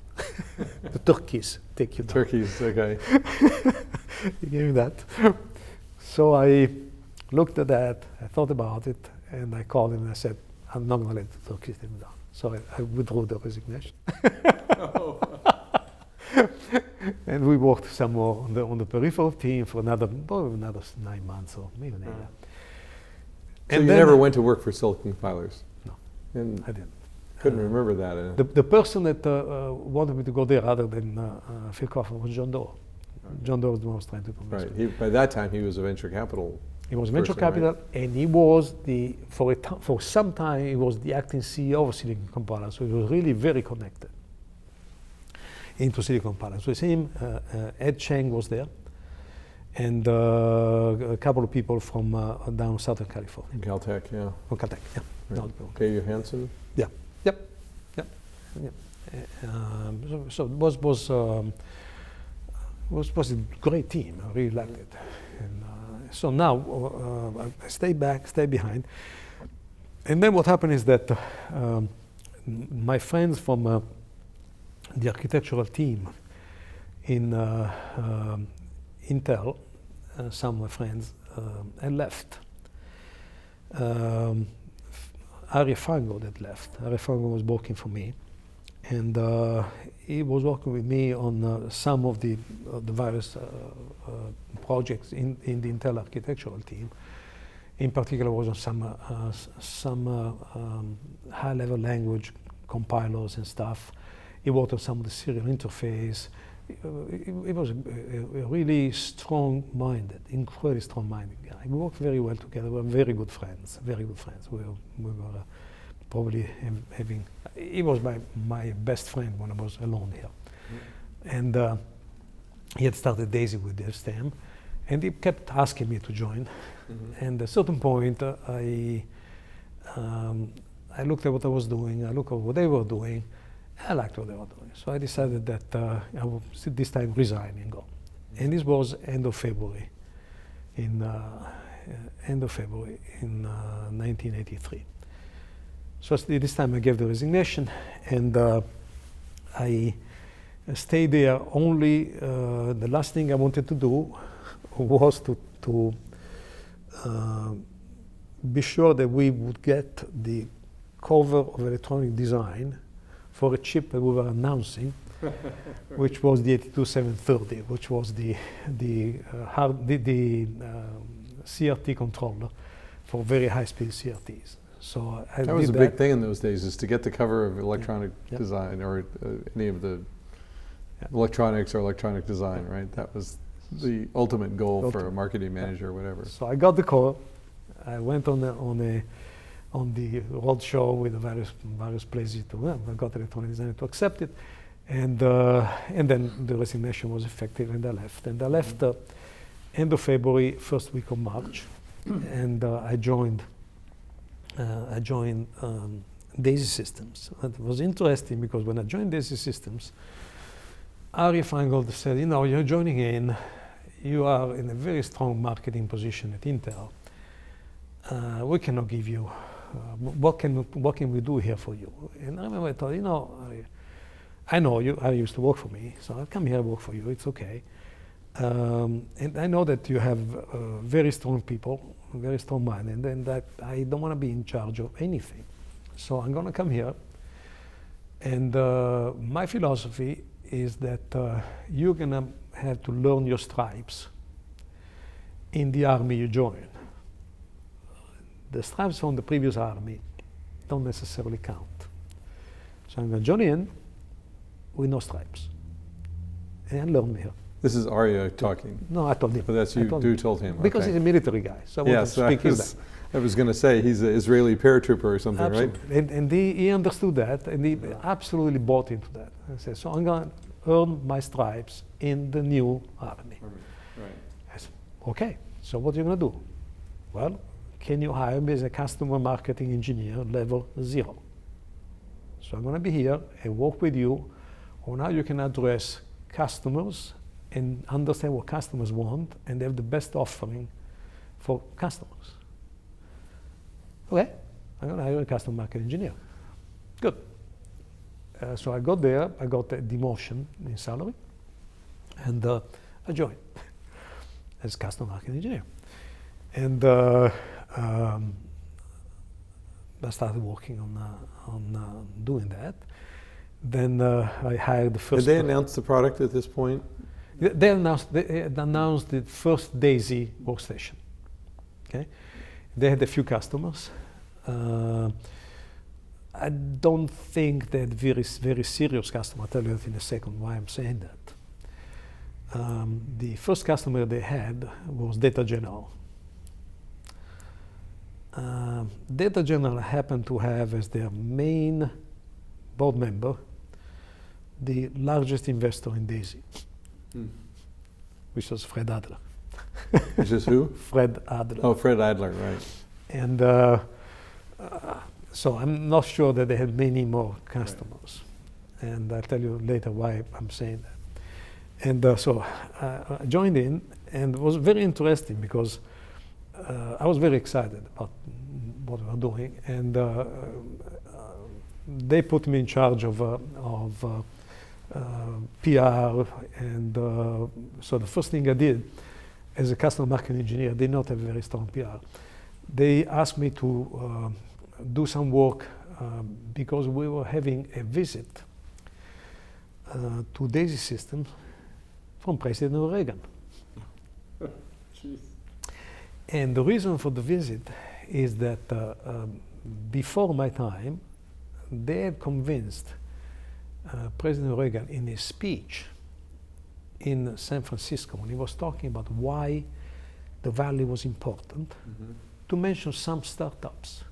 The turkeys take you down. Turkeys, okay. He gave me that. So I looked at that, I thought about it, and I called him and I said, "I'm not going to let the turkeys take me down." So I withdrew the resignation. And we worked some more on the peripheral team for another 9 months or maybe 8. So you never went to work for Silicon Compilers? No, and I didn't. Couldn't remember that. The person that wanted me to go there other than Phil Kaufman was John Doerr. John Doerr was the one who was trying to convince me. By that time he was a venture capital. He was venture capital, right? And he was for some time he was the acting CEO of Silicon Compiler, so he was really very connected into Silicon Compiler. So it's him, Ed Cheng was there, and a couple of people from down Southern California. Caltech, yeah. From Caltech, yeah. Right. K. Johansson? Yeah. Yep. So it was a great team. I really liked it. And so now I stay behind. And then what happened is that my friends from the architectural team in Intel, some of my friends, had left. Ari Fango that left. Ari Fango was working for me, and he was working with me on some of the various projects in the Intel architectural team. In particular, was on some high-level language compilers and stuff. He worked on some of the serial interface. He was a really strong-minded, incredibly strong-minded guy. We worked very well together. We were very good friends. Very good friends. We were probably having. He was my best friend when I was alone here, and he had started DAISY with this team, and he kept asking me to join. And at a certain point, I looked at what I was doing. I looked at what they were doing. I liked what they were doing, so I decided that I would this time resign and go. And this was end of February, in 1983. So this time I gave the resignation, and I stayed there. Only the last thing I wanted to do was to be sure that we would get the cover of electronic design for a chip that we were announcing, which was the 82730, which was the CRT controller for very high-speed CRTs. So that was a big thing in those days, is to get the cover of electronic design or any of the electronics or electronic design, right? That was the ultimate goal for a marketing manager or whatever. So I got the call. I went on the road show with the various places to. I got electronic designer to accept it, and then the resignation was effective, and I left. And I left end of February, first week of March, and I joined DAISY Systems. It was interesting because when I joined DAISY Systems, Ari Feingold said, you're joining in. You are in a very strong marketing position at Intel. We cannot give you. What can we do here for you? And I remember I thought, I know you. I used to work for me, so I'll come here and work for you. It's okay. And I know that you have very strong people, very strong mind, and that I don't want to be in charge of anything. So I'm going to come here. And my philosophy is that you're going to have to learn your stripes in the army you join. The stripes from the previous army don't necessarily count. So I'm going to join in with no stripes and learn here. This is Arya talking. No, I told him. But that's you told him. Because he's a military guy, so I want to speak his language. I was going to say he's an Israeli paratrooper or something, absolutely. Right? And he understood that, and he absolutely bought into that. I said, so I'm going to earn my stripes in the new army. Right. I said, okay, so what are you going to do? Well, can you hire me as a customer marketing engineer level 0? So I'm going to be here and work with you on how you can address customers and understand what customers want and have the best offering for customers. Okay, I'm going to hire a customer marketing engineer. Good. So I got there, I got a demotion in salary, and I joined as customer marketing engineer. And I started working on doing that. Then I hired the first. Did they announce the product at this point? They announced the first DAISY workstation. Okay, they had a few customers. I don't think they had very serious customers. I'll tell you that in a second why I'm saying that. The first customer they had was Data General. Data General happened to have as their main board member the largest investor in DAISY, which was Fred Adler. Which is who? Fred Adler. Oh, Fred Adler, right. And so I'm not sure that they had many more customers. Right. And I'll tell you later why I'm saying that. And so I joined in, and it was very interesting because I was very excited about what we were doing, and they put me in charge of PR, and so the first thing I did as a customer marketing engineer, I did not have a very strong PR. They asked me to do some work because we were having a visit to DAISY systems from President Reagan. Jeez. And the reason for the visit is that before my time, they had convinced President Reagan in his speech in San Francisco, when he was talking about why the Valley was important, to mention some startups.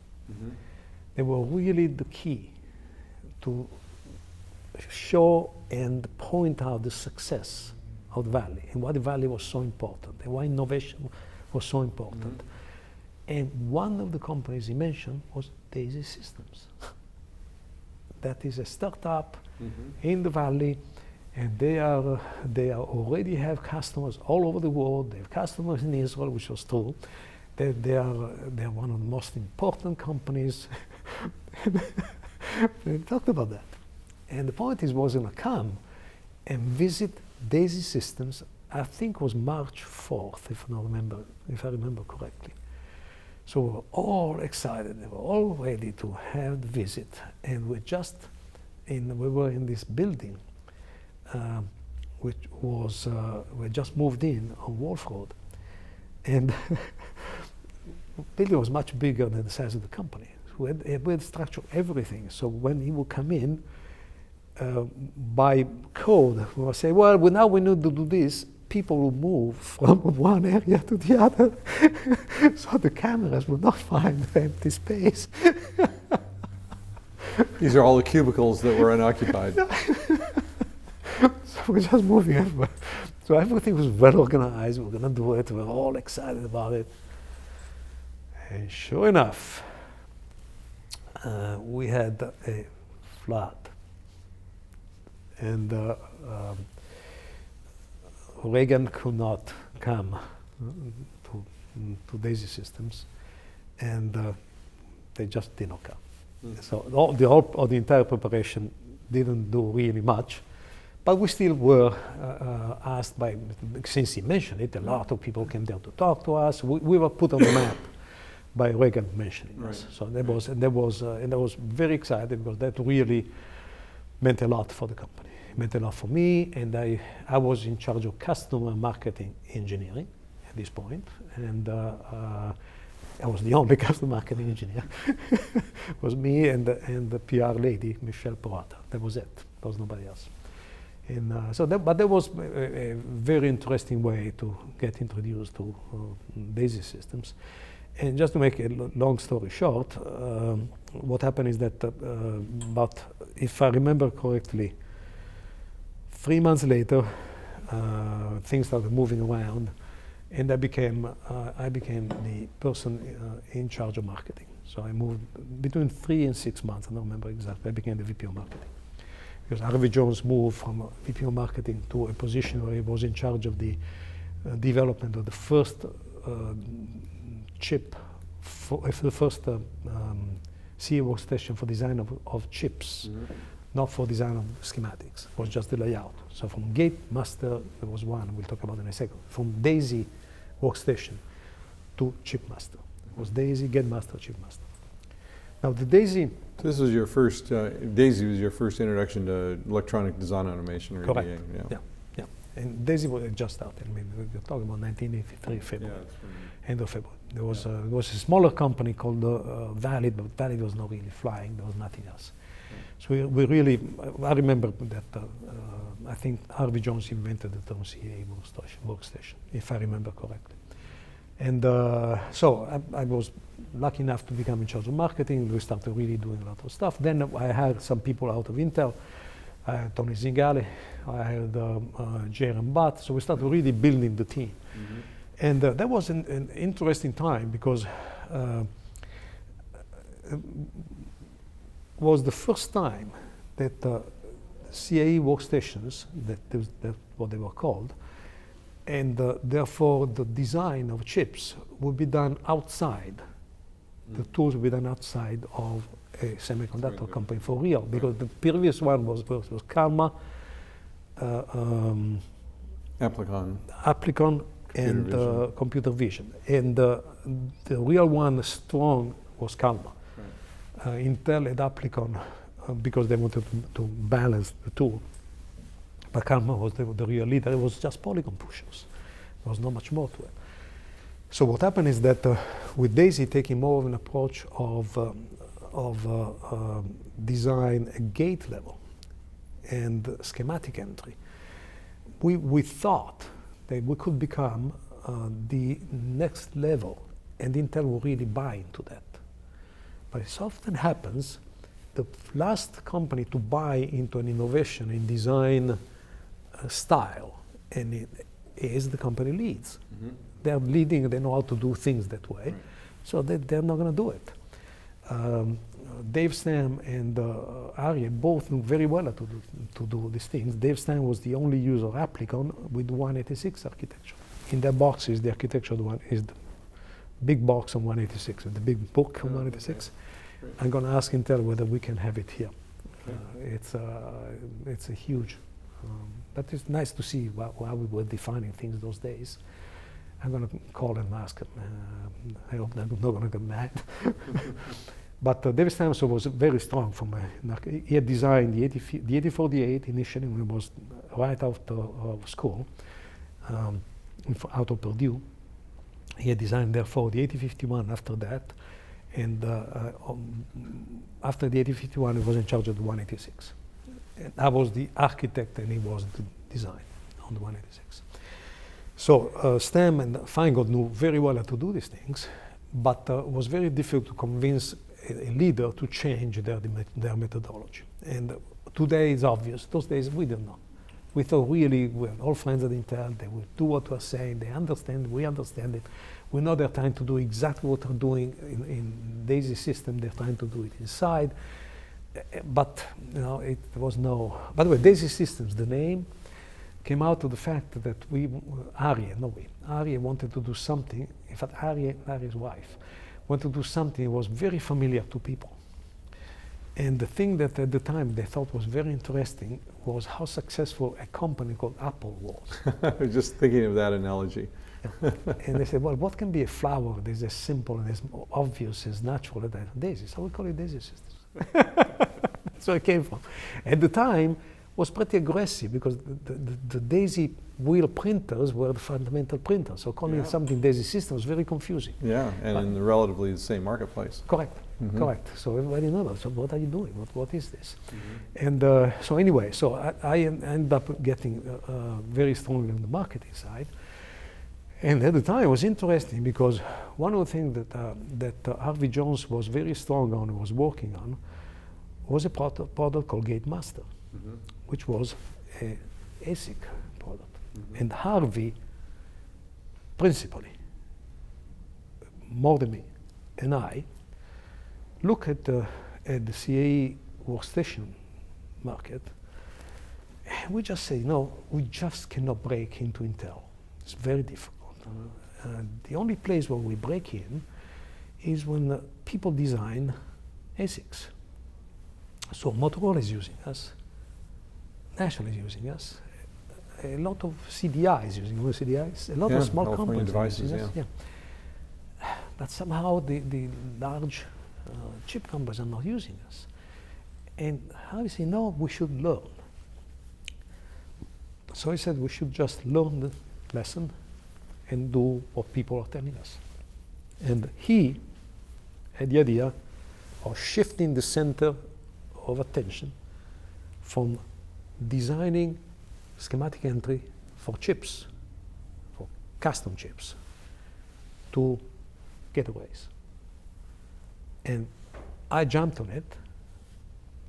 They were really the key to show and point out the success of the Valley and why the Valley was so important and why innovation was so important. And one of the companies he mentioned was DAISY Systems. That is a startup in the Valley, and they already have customers all over the world. They have customers in Israel, which was true. They are one of the most important companies. They talked about that. And the point is, was going to come and visit DAISY Systems. I think it was March 4th, if I remember correctly. So we were all excited. They were all ready to have the visit, and we were in this building, which was we just moved in on Wolf Road, and the building was much bigger than the size of the company. So we had structured everything. So when he would come in, by code, we would say, well, now we need to do this. People will move from one area to the other, so the cameras will not find empty space. These are all the cubicles that were unoccupied. So we're just moving everywhere. So everything was well organized. We're going to do it. We're all excited about it. And sure enough, we had a flood. And Reagan could not come to DAISY Systems, and they just did not come. So the entire preparation didn't do really much, but we still were asked by, since he mentioned it, a lot of people came there to talk to us. We were put on the map by Reagan mentioning us. So and I was very excited, because that really meant a lot for the company. It meant a lot for me, and I was in charge of customer marketing engineering at this point, and I was the only customer marketing engineer. It was me and the PR lady, Michelle Porata. That was it. There was nobody else. And but that was a very interesting way to get introduced to DAISY Systems. And just to make a long story short, what happened is that, if I remember correctly, 3 months later, things started moving around, and I became the person in charge of marketing. So I moved between 3 and 6 months. I don't remember exactly. I became the VP of marketing, because Harvey Jones moved from VP of marketing to a position where he was in charge of the development of the first chip, the first CA workstation for design of chips. Not for design of schematics. It was just the layout. So from Gate Master, there was one, we'll talk about in a second. From DAISY workstation to Chip Master. It was DAISY, Gate Master, Chip Master. Now the DAISY... This was your first, DAISY was your first introduction to electronic design automation, or correct. EDA. Yeah. And DAISY was just started. I mean, we're talking about 1983, February. End of February. There was a smaller company called Valid, but Valid was not really flying. There was nothing else. So we really, I remember that I think Harvey Jones invented the term CA workstation, if I remember correctly. And so I was lucky enough to become in charge of marketing. We started really doing a lot of stuff. Then I hired some people out of Intel. I hired Tony Zingale. I hired Jerem Butt. So we started really building the team. And that was an interesting time, because was the first time that CAE workstations, that's what they were called, and therefore the design of chips would be done outside. The tools would be done outside of a semiconductor company for real, because the previous one was Calma, Applicon, and Computer Vision. And the real one, strong, was Calma. Intel and Applicon, because they wanted to balance the two, But Kaufman was the real leader. It was just polygon pushers. There was not much more to it. So what happened is that with Daisy taking more of an approach of design at gate level and schematic entry, we thought that we could become the next level, and Intel will really buy into that. But it often happens, the last company to buy into an innovation in design style, and it is the company leads. Mm-hmm. They're leading, they know how to do things that way, right. So they're not going to do it. Dave Stam and Arye both knew very well how to do these things. Dave Stam was the only user of Applicon with 186 architecture. In their boxes, the architecture one is the big box on 186, the big book on 186. Okay. I'm going to ask Intel whether we can have it here. Okay. It's a huge, but it's nice to see how we were defining things those days. I'm going to call and ask him. I hope they're not going to get mad. But David Stamson was very strong. He had designed the 8048 initially when he was right out of school, out of Purdue. He had designed therefore the 8051 after that. And after the 8051, he was in charge of the 186. And I was the architect and he was the design on the 186. So Stam and Feingold knew very well how to do these things, but it was very difficult to convince a leader to change their methodology. And today it's obvious. Those days we didn't know. We thought really we're all friends at Intel. They will do what we're saying. They understand. We understand it. We know they're trying to do exactly what they're doing in Daisy system. They're trying to do it inside. But it was no. By the way, Daisy Systems, the name, came out of the fact that Arye wanted to do something. In fact, Arye's wife wanted to do something that was very familiar to people. And the thing that at the time they thought was very interesting was how successful a company called Apple was. I was just thinking of that analogy. Yeah. And they said, well, what can be a flower that is as simple and as obvious, as natural as Daisy? So we call it Daisy Systems. That's where it came from. At the time, was pretty aggressive because the Daisy wheel printers were the fundamental printers. So calling it something Daisy System was very confusing. Yeah, and in the relatively the same marketplace. Correct, correct. So everybody knows, so what are you doing? What is this? And so anyway, so I ended up getting very strong in the marketing side. And at the time it was interesting because one of the things that Harvey Jones was very strong on and was working on was a product called Gate Master. Which was a ASIC product. And Harvey, principally, more than me, and I, look at the CAE workstation market, and we just say, no, we just cannot break into Intel. It's very difficult. The only place where we break in is when people design ASICs. So Motorola is using us. National is using us. A lot of CDI is using us. CDIs. A lot of small companies devices, using us. Yeah. But somehow the large chip companies are not using us. And how we say, no, we should learn. So he said we should just learn the lesson and do what people are telling us. And he had the idea of shifting the center of attention from designing schematic entry for chips, for custom chips, to gateways. And I jumped on it,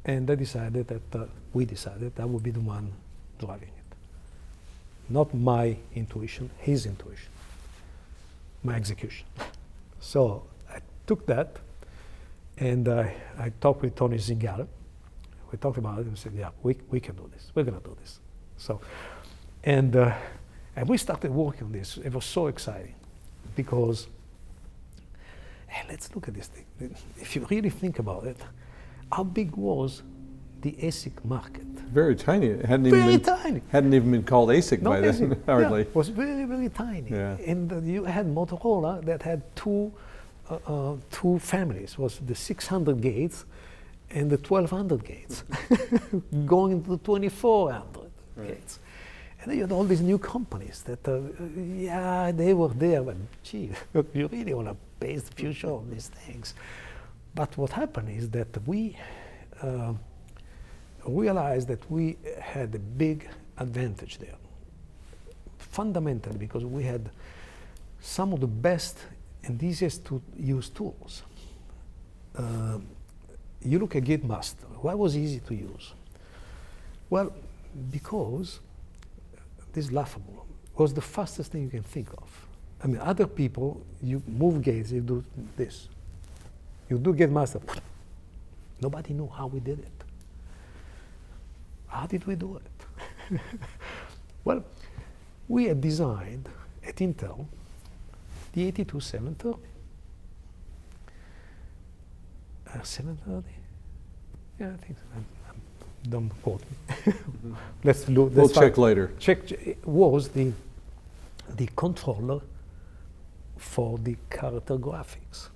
and I decided that we decided I would be the one driving it. Not my intuition, his intuition, my execution. So I took that, and I talked with Tony Zingale. We talked about it and said, yeah, we can do this. We're going to do this. So, and we started working on this. It was so exciting because, hey, let's look at this thing. If you really think about it, how big was the ASIC market? Very tiny. It hadn't even been called ASIC by then, hardly. Yeah, it was very, very tiny. Yeah. And you had Motorola that had two families. It was the 600 gates and the 1200 gates going to 2400. gates. And then you had all these new companies that, yeah, they were there, but gee, you really want to base the future on these things. But what happened is that we realized that we had a big advantage there, fundamentally, because we had some of the best and easiest to use tools. You look at GateMaster. Why was it easy to use? Well, because this is laughable. It was the fastest thing you can think of. I mean, other people, you move gates, you do this. You do GateMaster. Nobody knew how we did it. How did we do it? Well, we had designed at Intel the 82730. 730? Yeah, I think so. Don't quote me. Let's look. We'll check later. It was the controller for the character graphics.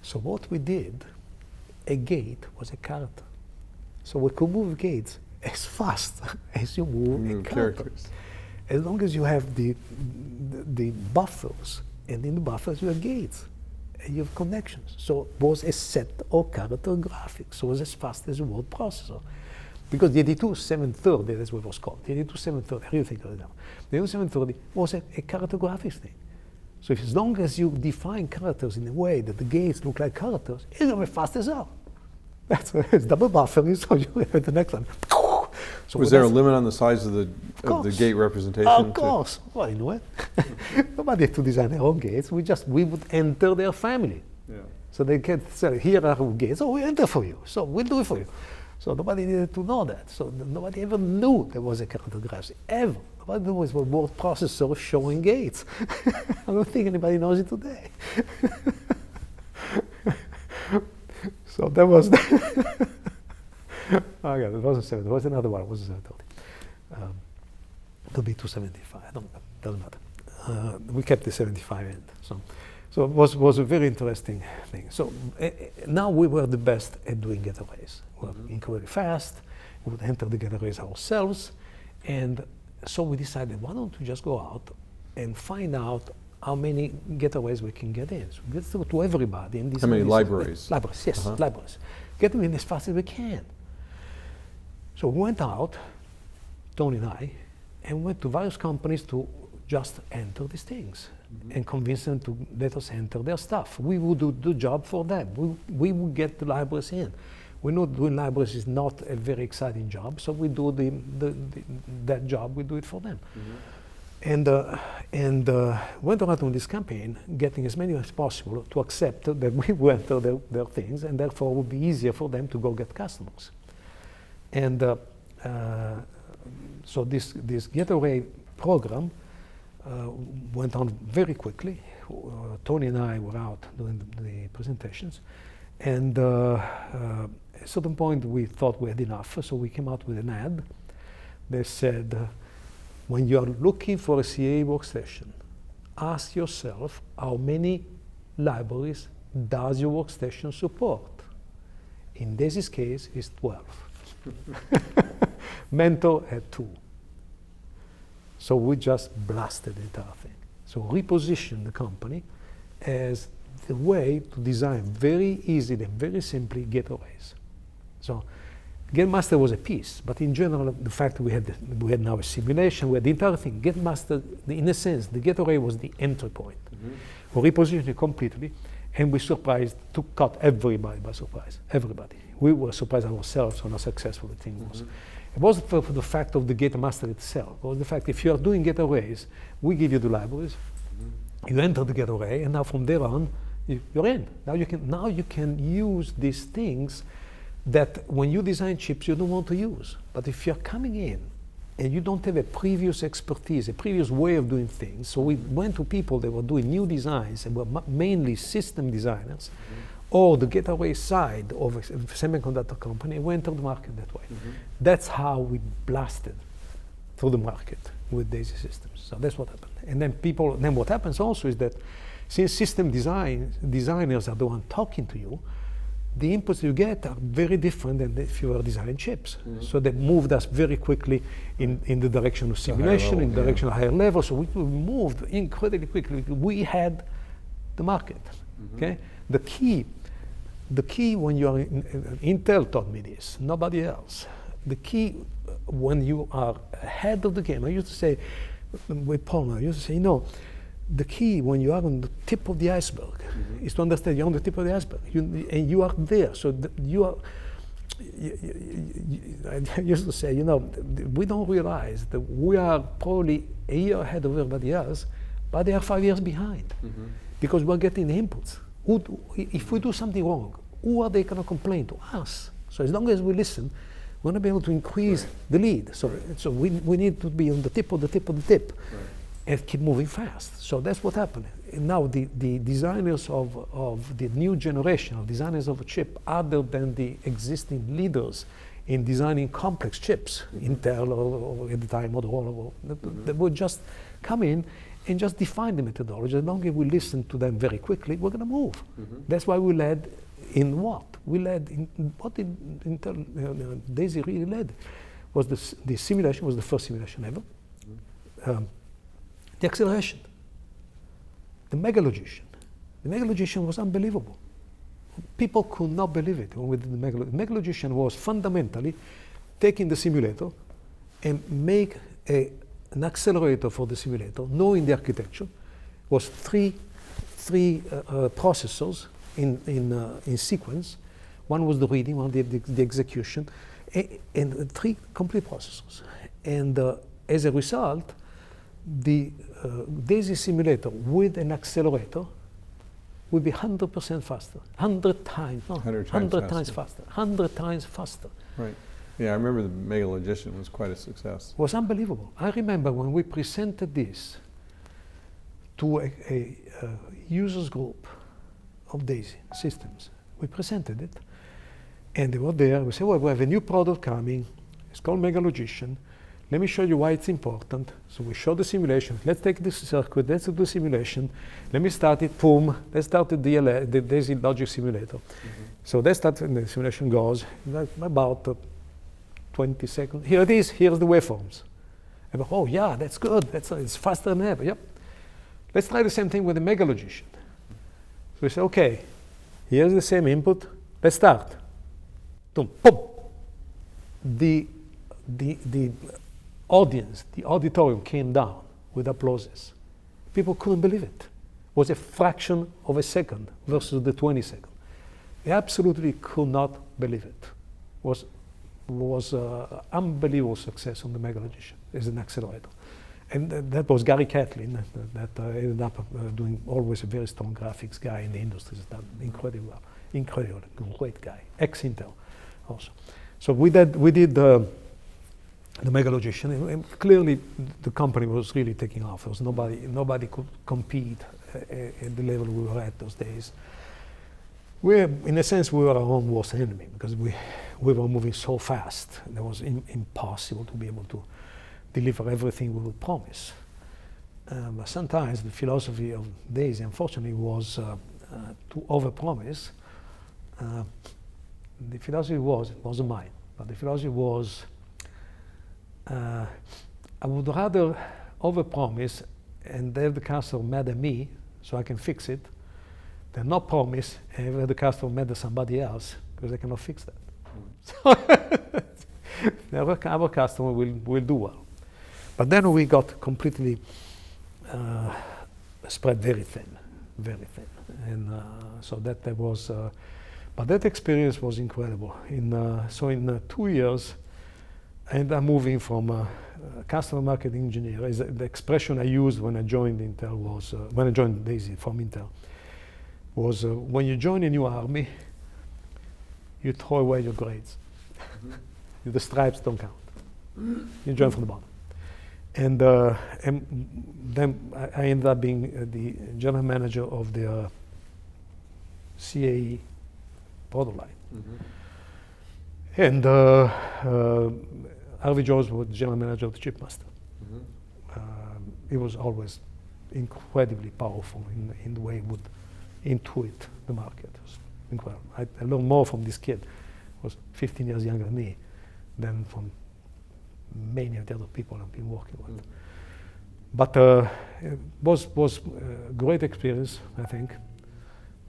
So what we did, a gate was a character. So we could move gates as fast as you move a character. As long as you have the buffers, and in the buffers you have gates, and you have connections. So it was a set of character graphics. So it was as fast as a word processor. Because the 82730, that's what it was called. The 82730, I really think of it now. The 82730 was a character graphics thing. So as long as you define characters in a way that the gates look like characters, it's going to be fast as hell. That's it's double buffering, so you have the next one. So was there a limit on the size of the gate representation? Of course. Well, you know what? Nobody had to design their own gates. We would enter their family. Yeah. So they can say, here are our gates. Oh, we enter for you. So we'll do it for you. So nobody needed to know that. So nobody ever knew there was a character graphics, ever. Nobody knew it was a word processor showing gates. I don't think anybody knows it today. So that was oh yeah, it wasn't 7. There was another one. It was 730. It'll be 275. Doesn't matter. We kept the 75 end. So it was a very interesting thing. So now we were the best at doing getaways. We were incredibly fast. We would enter the getaways ourselves, and so we decided, why don't we just go out and find out how many getaways we can get in. So we get to everybody. And how many libraries? Libraries, yes, libraries. Get them in as fast as we can. So we went out, Tony and I, and went to various companies to just enter these things and convince them to let us enter their stuff. We would do the job for them. We would get the libraries in. We know doing libraries is not a very exciting job, so we do that job, we do it for them. And went around on this campaign, getting as many as possible to accept that we will enter their things, and therefore it would be easier for them to go get customers. And so this getaway program went on very quickly. Tony and I were out doing the presentations, and at a certain point we thought we had enough, so we came out with an ad. They said, when you are looking for a CA workstation, ask yourself how many libraries does your workstation support? In Daisy's case, it's 12. Mentor had 2. So we just blasted the entire thing. So reposition the company as the way to design very easily and very simply getaways. So GateMaster was a piece, but in general, the fact that we had now a simulation, we had the entire thing. GateMaster, in a sense, the gateway was the entry point. We repositioned it completely, and we caught everybody by surprise. Everybody. We were surprised ourselves on how successful the thing was. It wasn't for the fact of the GateMaster itself. It was the fact if you are doing getaways, we give you the libraries, you enter the gateway, and now from there on, you're in. Now you can use these things that when you design chips you don't want to use. But if you're coming in and you don't have a previous expertise, a previous way of doing things, so we went to people that were doing new designs and were mainly system designers, or the getaway side of a semiconductor company, and we entered the market that way. That's how we blasted through the market with Daisy Systems. So that's what happened. And then what happens also is that since system designers are the one talking to you, the inputs you get are very different than if you were designing chips. So they moved us very quickly in the direction of simulation, in the direction of higher level. So we moved incredibly quickly. We had the market. Okay, the key when you are Intel taught me this, nobody else. The key when you are ahead of the game, I used to say with Paul, I used to say, you know, the key when you are on the tip of the iceberg is to understand you're on the tip of the iceberg, and you are there. So you are. I used to say, you know, we don't realize that we are probably a year ahead of everybody else, but they are 5 years behind because we're getting the inputs. If we do something wrong, who are they going to complain to? Us. So as long as we listen, we're going to be able to increase the lead. So we need to be on the tip of the tip of the tip. And keep moving fast. So that's what happened. And now the designers of the new generation of designers of a chip, other than the existing leaders in designing complex chips, Intel or at the time Motorola, they would just come in and just define the methodology. As long as we listen to them very quickly, we're going to move. That's why we led in what? We led in what Intel, Daisy really led was the simulation was the first simulation ever. The acceleration, the Megalogician. The Megalogician was unbelievable. People could not believe it when we did the Megalogician. The Megalogician was fundamentally taking the simulator and make an accelerator for the simulator, knowing the architecture, was three processors in sequence. One was the reading, one the execution, and three complete processors. And as a result, the Daisy simulator with an accelerator would be 100% faster, 100 times, no, 100 times faster, 100 times faster. Right. Yeah, I remember the Megalogician was quite a success. It was unbelievable. I remember when we presented this to a users group of Daisy systems. We presented it, and they were there. We said, well, we have a new product coming. It's called Megalogician. Let me show you why it's important. So we show the simulation. Let's take this circuit. Let's do the simulation. Let me start it. Boom. Let's start the Daisy logic simulator. So let's start, and the simulation goes about 20 seconds. Here it is. Here's the waveforms. And oh yeah, that's good. It's faster than ever. Yep. Let's try the same thing with the Megalogician. So we say, okay, here's the same input. Let's start. Boom. Boom. The audience, the auditorium came down with applauses. People couldn't believe it. It was a fraction of a second versus the 20 seconds. They absolutely could not believe it. It was unbelievable success on the Megalogician as an accelerator. And that was Gary Catlin that ended up doing always a very strong graphics guy in the industry. Has done incredibly well. Incredible, great guy. Ex-Intel also. So we did the Megalogician, and clearly the company was really taking off. There was nobody could compete at the level we were at those days. In a sense, we were our own worst enemy because we were moving so fast. It was impossible to be able to deliver everything we would promise. But sometimes the philosophy of Daisy, unfortunately, was to overpromise. The philosophy it wasn't mine, but the philosophy was, I would rather overpromise and have the customer mad at me so I can fix it than not promise and have the customer mad at somebody else because they cannot fix that. So our customer will do well. But then we got completely spread very thin. And so that was, but that experience was incredible. So in 2 years, I ended up moving from customer marketing engineer. The expression I used when I joined Intel was, when I joined Daisy from Intel, was when you join a new army, you throw away your grades. The stripes don't count. You join from the bottom. And then I ended up being the general manager of the CAE product line. And Harvey Jones was general manager of the Chipmaster. He was always incredibly powerful in the way he would intuit the market. It was incredible. I learned more from this kid, who was 15 years younger than me, than from many of the other people I've been working with. But it was a great experience, I think.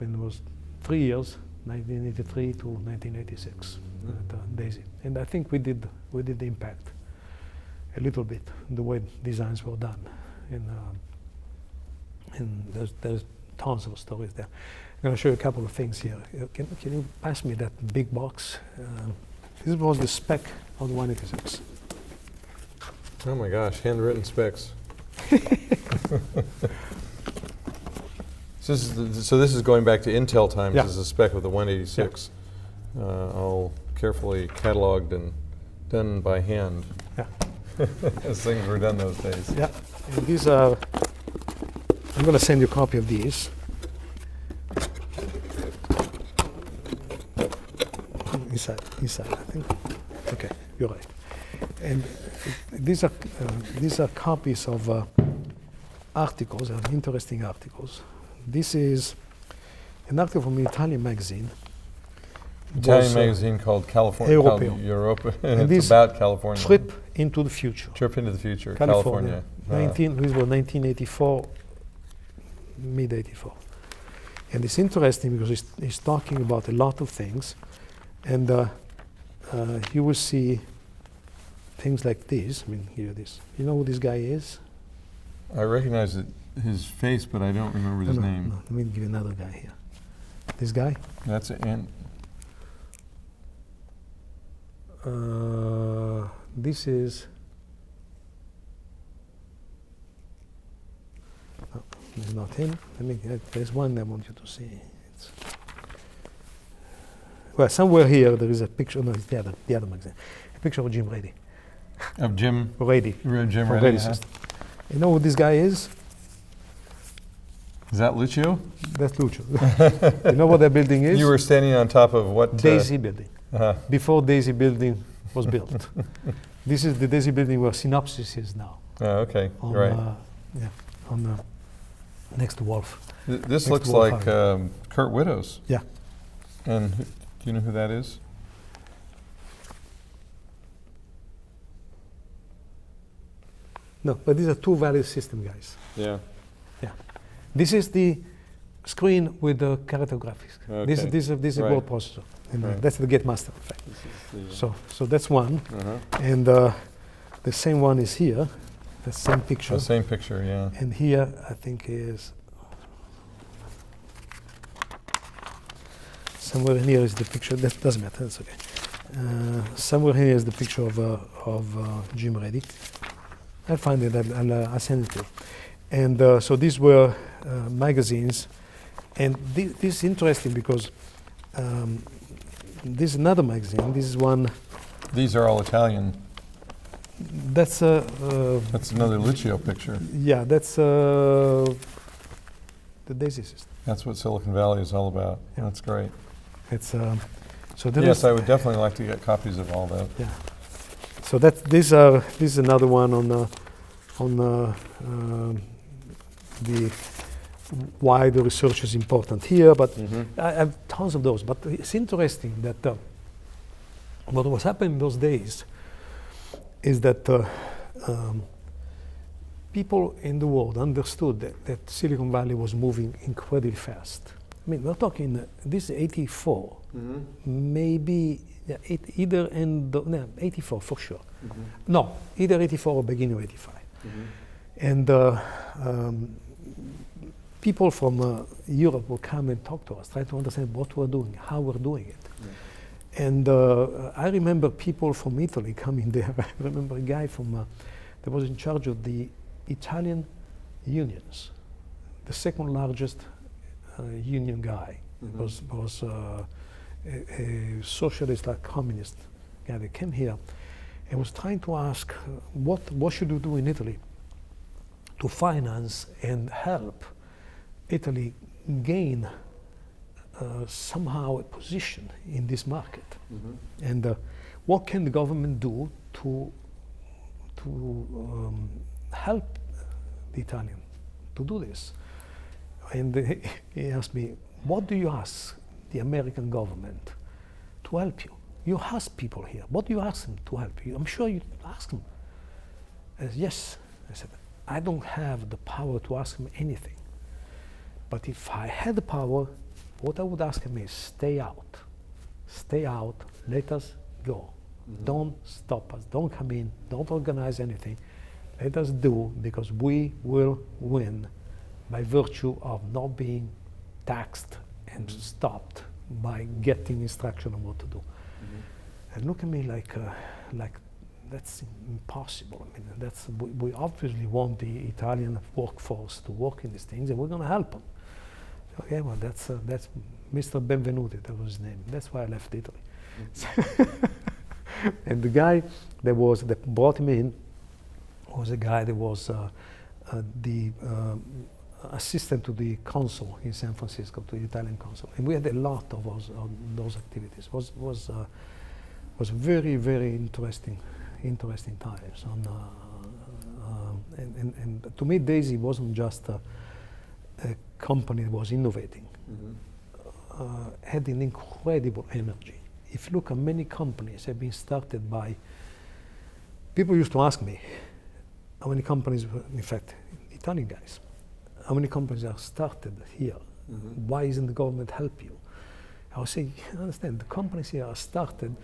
It was 3 years, 1983 to 1986, at Daisy. And I think we did impact a little bit the way designs were done. And there's tons of stories there. I'm going to show you a couple of things here. Can you pass me that big box? This was the spec on the 186. Oh my gosh, handwritten specs. So this is going back to Intel times as a spec of the 186, all carefully cataloged and done by hand. Yeah. As things were done those days. Yeah, and these are, I'm going to send you a copy of these. Inside, I think. Okay, you're right. And these are copies of articles, interesting articles. This is an article from an Italian magazine. Italian magazine called California, Europeo. called Europa, And and it's about California. Trip into the future. Trip into the future, California. This was 1984, mid-84. And it's interesting because he's talking about a lot of things. And you will see things like this. I mean, here it is. You know who this guy is? I recognize his face, but I don't remember his name. No, let me give you another guy here. This guy? That's it. This is. No, it's not him. There's one I want you to see. Well, somewhere here there is a picture. No, it's the other magazine. A picture of Jim Rady. Of Jim Rady. Jim from Rady. You know who this guy is? Is that Lucio? That's Lucio. You know what that building is? You were standing on top of what? Daisy building. Before Daisy building was built. This is the Daisy building where Synopsys is now. Oh, okay, right. Next to Wolf. This looks like Kurt Widow's. Yeah. And do you know who that is? No, but these are two value system guys. Yeah. Yeah. This is the screen with the character graphics. Okay. This is Right. word processor. And Right. that's the GateMaster effect. So that's one. Uh-huh. And the same one is here. The same picture. The same picture, yeah. And here, I think is somewhere in here is the picture. That doesn't matter. That's okay. Somewhere here is the picture of Jim Rady. I'll find it. I'll send it to you. And so these were magazines, and this is interesting because this is another magazine. This is one. These are all Italian. That's That's another Lucio picture. Yeah, that's the Daisy system. That's what Silicon Valley is all about. Yeah. That's great. It's so there Yes, is, I would definitely like to get copies of all that. yeah. So this is another one on the why the research is important here. But I have tons of those. But it's interesting that what was happening in those days is that people in the world understood that Silicon Valley was moving incredibly fast. I mean, we're talking, this is 84, maybe either end, 84 for sure. No, either 84 or beginning of 85. And people from Europe will come and talk to us, try to understand what we're doing, how we're doing it. And I remember people from Italy coming there. I remember a guy from that was in charge of the Italian unions, the second largest union guy. Was a socialist, a communist guy that came here and was trying to ask what should we do in Italy to finance and help Italy gain somehow a position in this market, and what can the government do to help the Italian to do this? And he asked me, what do you ask the American government to help you. You ask people here, what do you ask them to help you? I'm sure you ask them. I said, yes. I said, I don't have the power to ask them anything. But if I had the power, what I would ask them is stay out. Stay out, let us go. Don't stop us, don't come in, don't organize anything. Let us do, because we will win by virtue of not being taxed and stopped by getting instruction on what to do. And look at me like that's impossible. I mean, we obviously want the Italian workforce to work in these things, and we're going to help them. Okay, well, that's Mr. Benvenuti, that was his name. That's why I left Italy. And the guy that brought him in was a guy that was the assistant to the consul in San Francisco, to the Italian consul. And we had a lot of those activities. Was very, very interesting times. And to me, Daisy wasn't just a company that was innovating. Had an incredible energy. If you look at many companies have been started by, people used to ask me, how many companies, in fact, Italian guys, how many companies are started here? Why isn't the government help you? I would say, you understand, the companies here are started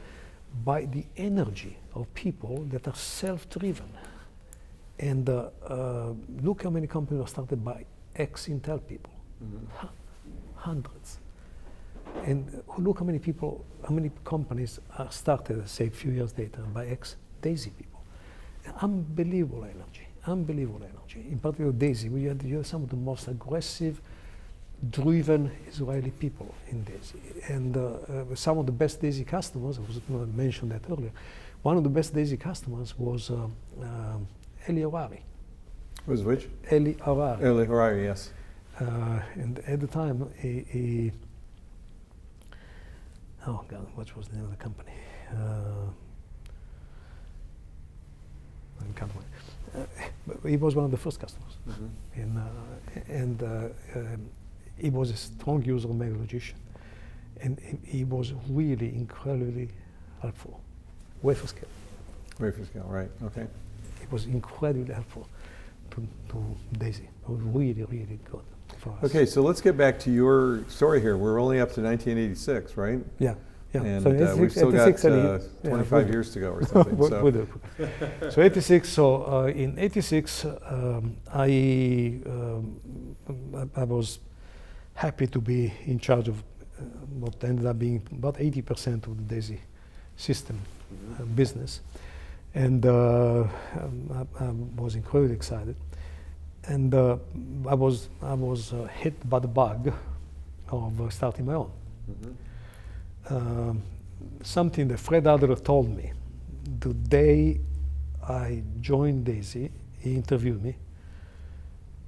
by the energy of people that are self-driven. And look how many companies are started by ex-Intel people, hundreds. And look how many companies are started, say, a few years later by ex-Daisy people. Unbelievable energy. In particular, Daisy, you had some of the most aggressive, driven Israeli people in Daisy. And some of the best Daisy customers, I was going to mention that earlier, one of the best Daisy customers was Eli Harari. Was which? Eli Harari. Eli Harari, yes. And at the time, oh God, what was the name of the company? I can't remember. But he was one of the first customers. And he was a strong user of MegaLogician. And he was really incredibly helpful. Wafer scale. Wafer scale, right, okay. It was incredibly helpful to Daisy. It was really, really good for us. Okay, so let's get back to your story here. We're only up to 1986, right? Yeah. And so we've still got 25 years to go or something. So 86, so in 86, I was happy to be in charge of what ended up being about 80% of the Daisy system business. And I was incredibly excited. And I was hit by the bug of starting my own. Something that Fred Adler told me the day I joined Daisy. He interviewed me,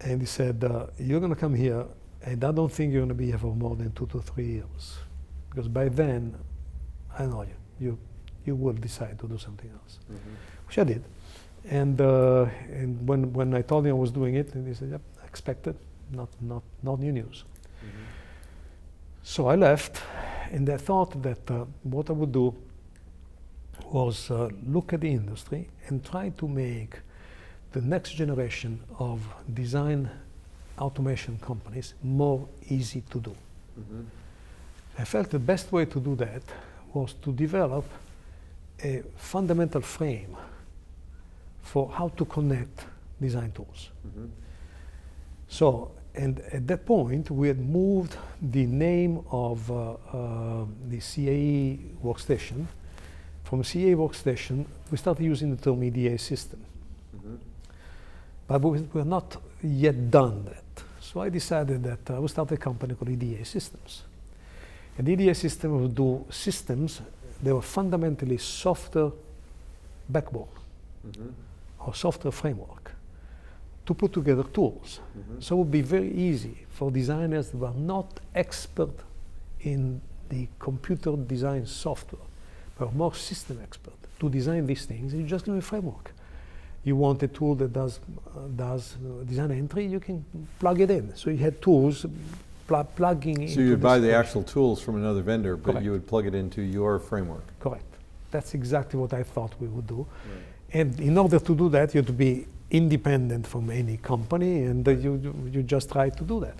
and he said, "You're going to come here, and I don't think you're going to be here for more than 2 to 3 years, because by then, I know you will decide to do something else," which I did. And when I told him I was doing it, and he said, "Yep, expected, not new news." So I left. And I thought that what I would do was look at the industry and try to make the next generation of design automation companies more easy to do. I felt the best way to do that was to develop a fundamental frame for how to connect design tools. So, and at that point, we had moved the name of the CAE Workstation. From CAE Workstation, we started using the term EDA system. But we were not yet done that. So I decided that I would start a company called EDA Systems. And the EDA system would do systems that were fundamentally software backbone or software framework to put together tools. So it would be very easy for designers who are not expert in the computer design software, but more system expert, to design these things. You just give a framework. You want a tool that does design entry, you can plug it in. So you had tools plugging into So you would buy the solution. actual tools from another vendor, but Correct. you would plug it into your framework. Correct. That's exactly what I thought we would do. Right. And in order to do that, you have to be independent from any company, and you just try to do that.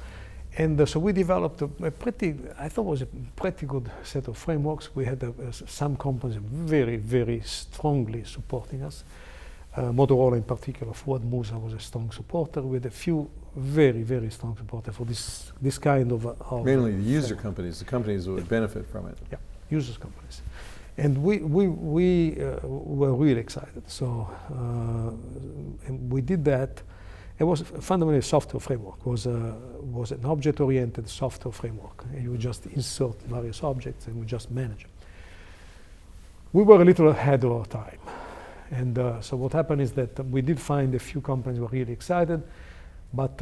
And so we developed a pretty, I thought was a pretty good set of frameworks. We had some companies very, very strongly supporting us. Motorola in particular, Ford Musa was a strong supporter, with a few very, very strong supporters for this kind of Mainly the user companies, the companies that would benefit from it. Yeah, users companies. And we were really excited. So and we did that. It was fundamentally a software framework. Was an object-oriented software framework. And you would just insert various objects and we just manage them. We were a little ahead of our time. And so what happened is that we did find a few companies were really excited, but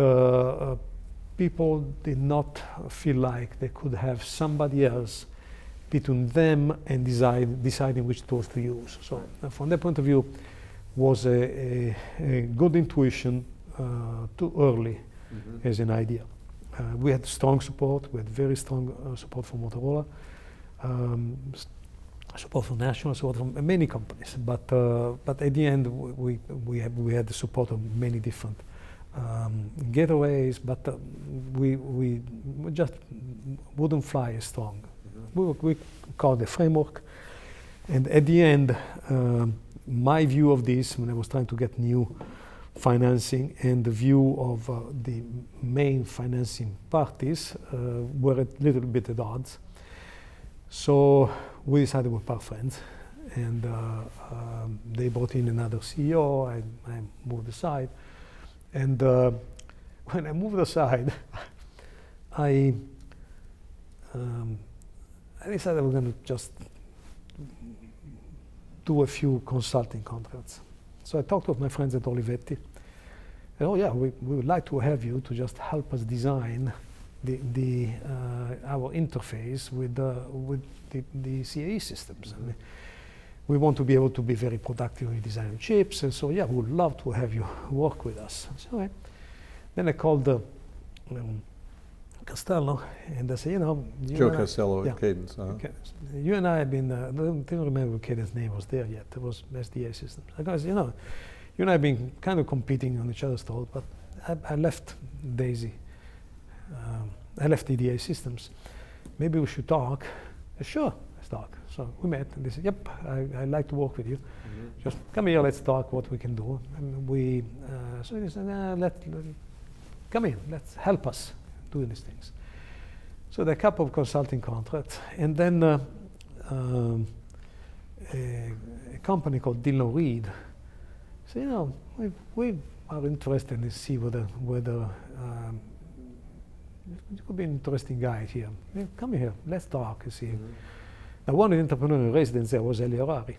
people did not feel like they could have somebody else between them and deciding which tools to use. So from that point of view, was a good intuition too early as an idea. We had strong support. We had very strong support from Motorola, support from National, support from many companies. But at the end, we had the support of many different gateways. But we just wouldn't fly as strong. We called the framework, and at the end, my view of this, when I was trying to get new financing, and the view of the main financing parties were a little bit at odds. So we decided we're part friends, and they brought in another CEO. I moved aside, and when I moved aside, I decided we're going to just do a few consulting contracts. So I talked with my friends at Olivetti. And, oh yeah, we would like to have you to just help us design our interface with the CAE systems. I mean, we want to be able to be very productive in designing chips, and so yeah, we would love to have you work with us. So then I called Castello, and I said, Joe Castello yeah, at Cadence. okay. You and I have been, I don't remember if Cadence's name was there yet. It was SDA Systems. Because, you and I have been kind of competing on each other's throat, but I left Daisy. I left EDA Systems. Maybe we should talk. Sure, let's talk. So we met, and they said, yep, I'd like to work with you. Just come here, let's talk what we can do. And so they said, come in, let's help us doing these things. So there are a couple of consulting contracts, and then a company called Dillon Reed said, we are interested to see whether you could be an interesting guy here. Come here, let's talk and see. Now, one of the entrepreneurs in residence there was Eli Harari.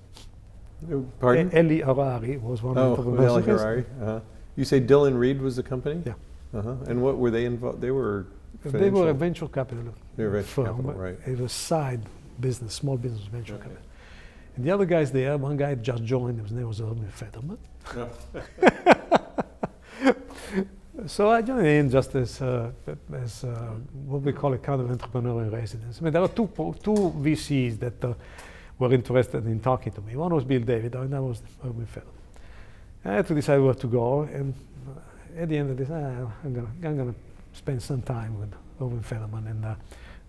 Pardon? Eli Harari was one of the entrepreneurs. Eli Harari. You say Dillon Reed was the company? Yeah. And what were they involved? They were financial? They were a venture capital They were venture firm. capital, right. It was side business, small business venture capital. And the other guys there, one guy just joined, his name was Erwin Federman. So I joined in just as what we call a kind of entrepreneur in residence. I mean, there are two VCs that were interested in talking to me. One was Bill David, and that was Erwin Federman. I had to decide where to go, and at the end of this, I'm going to spend some time with Erwin Federman and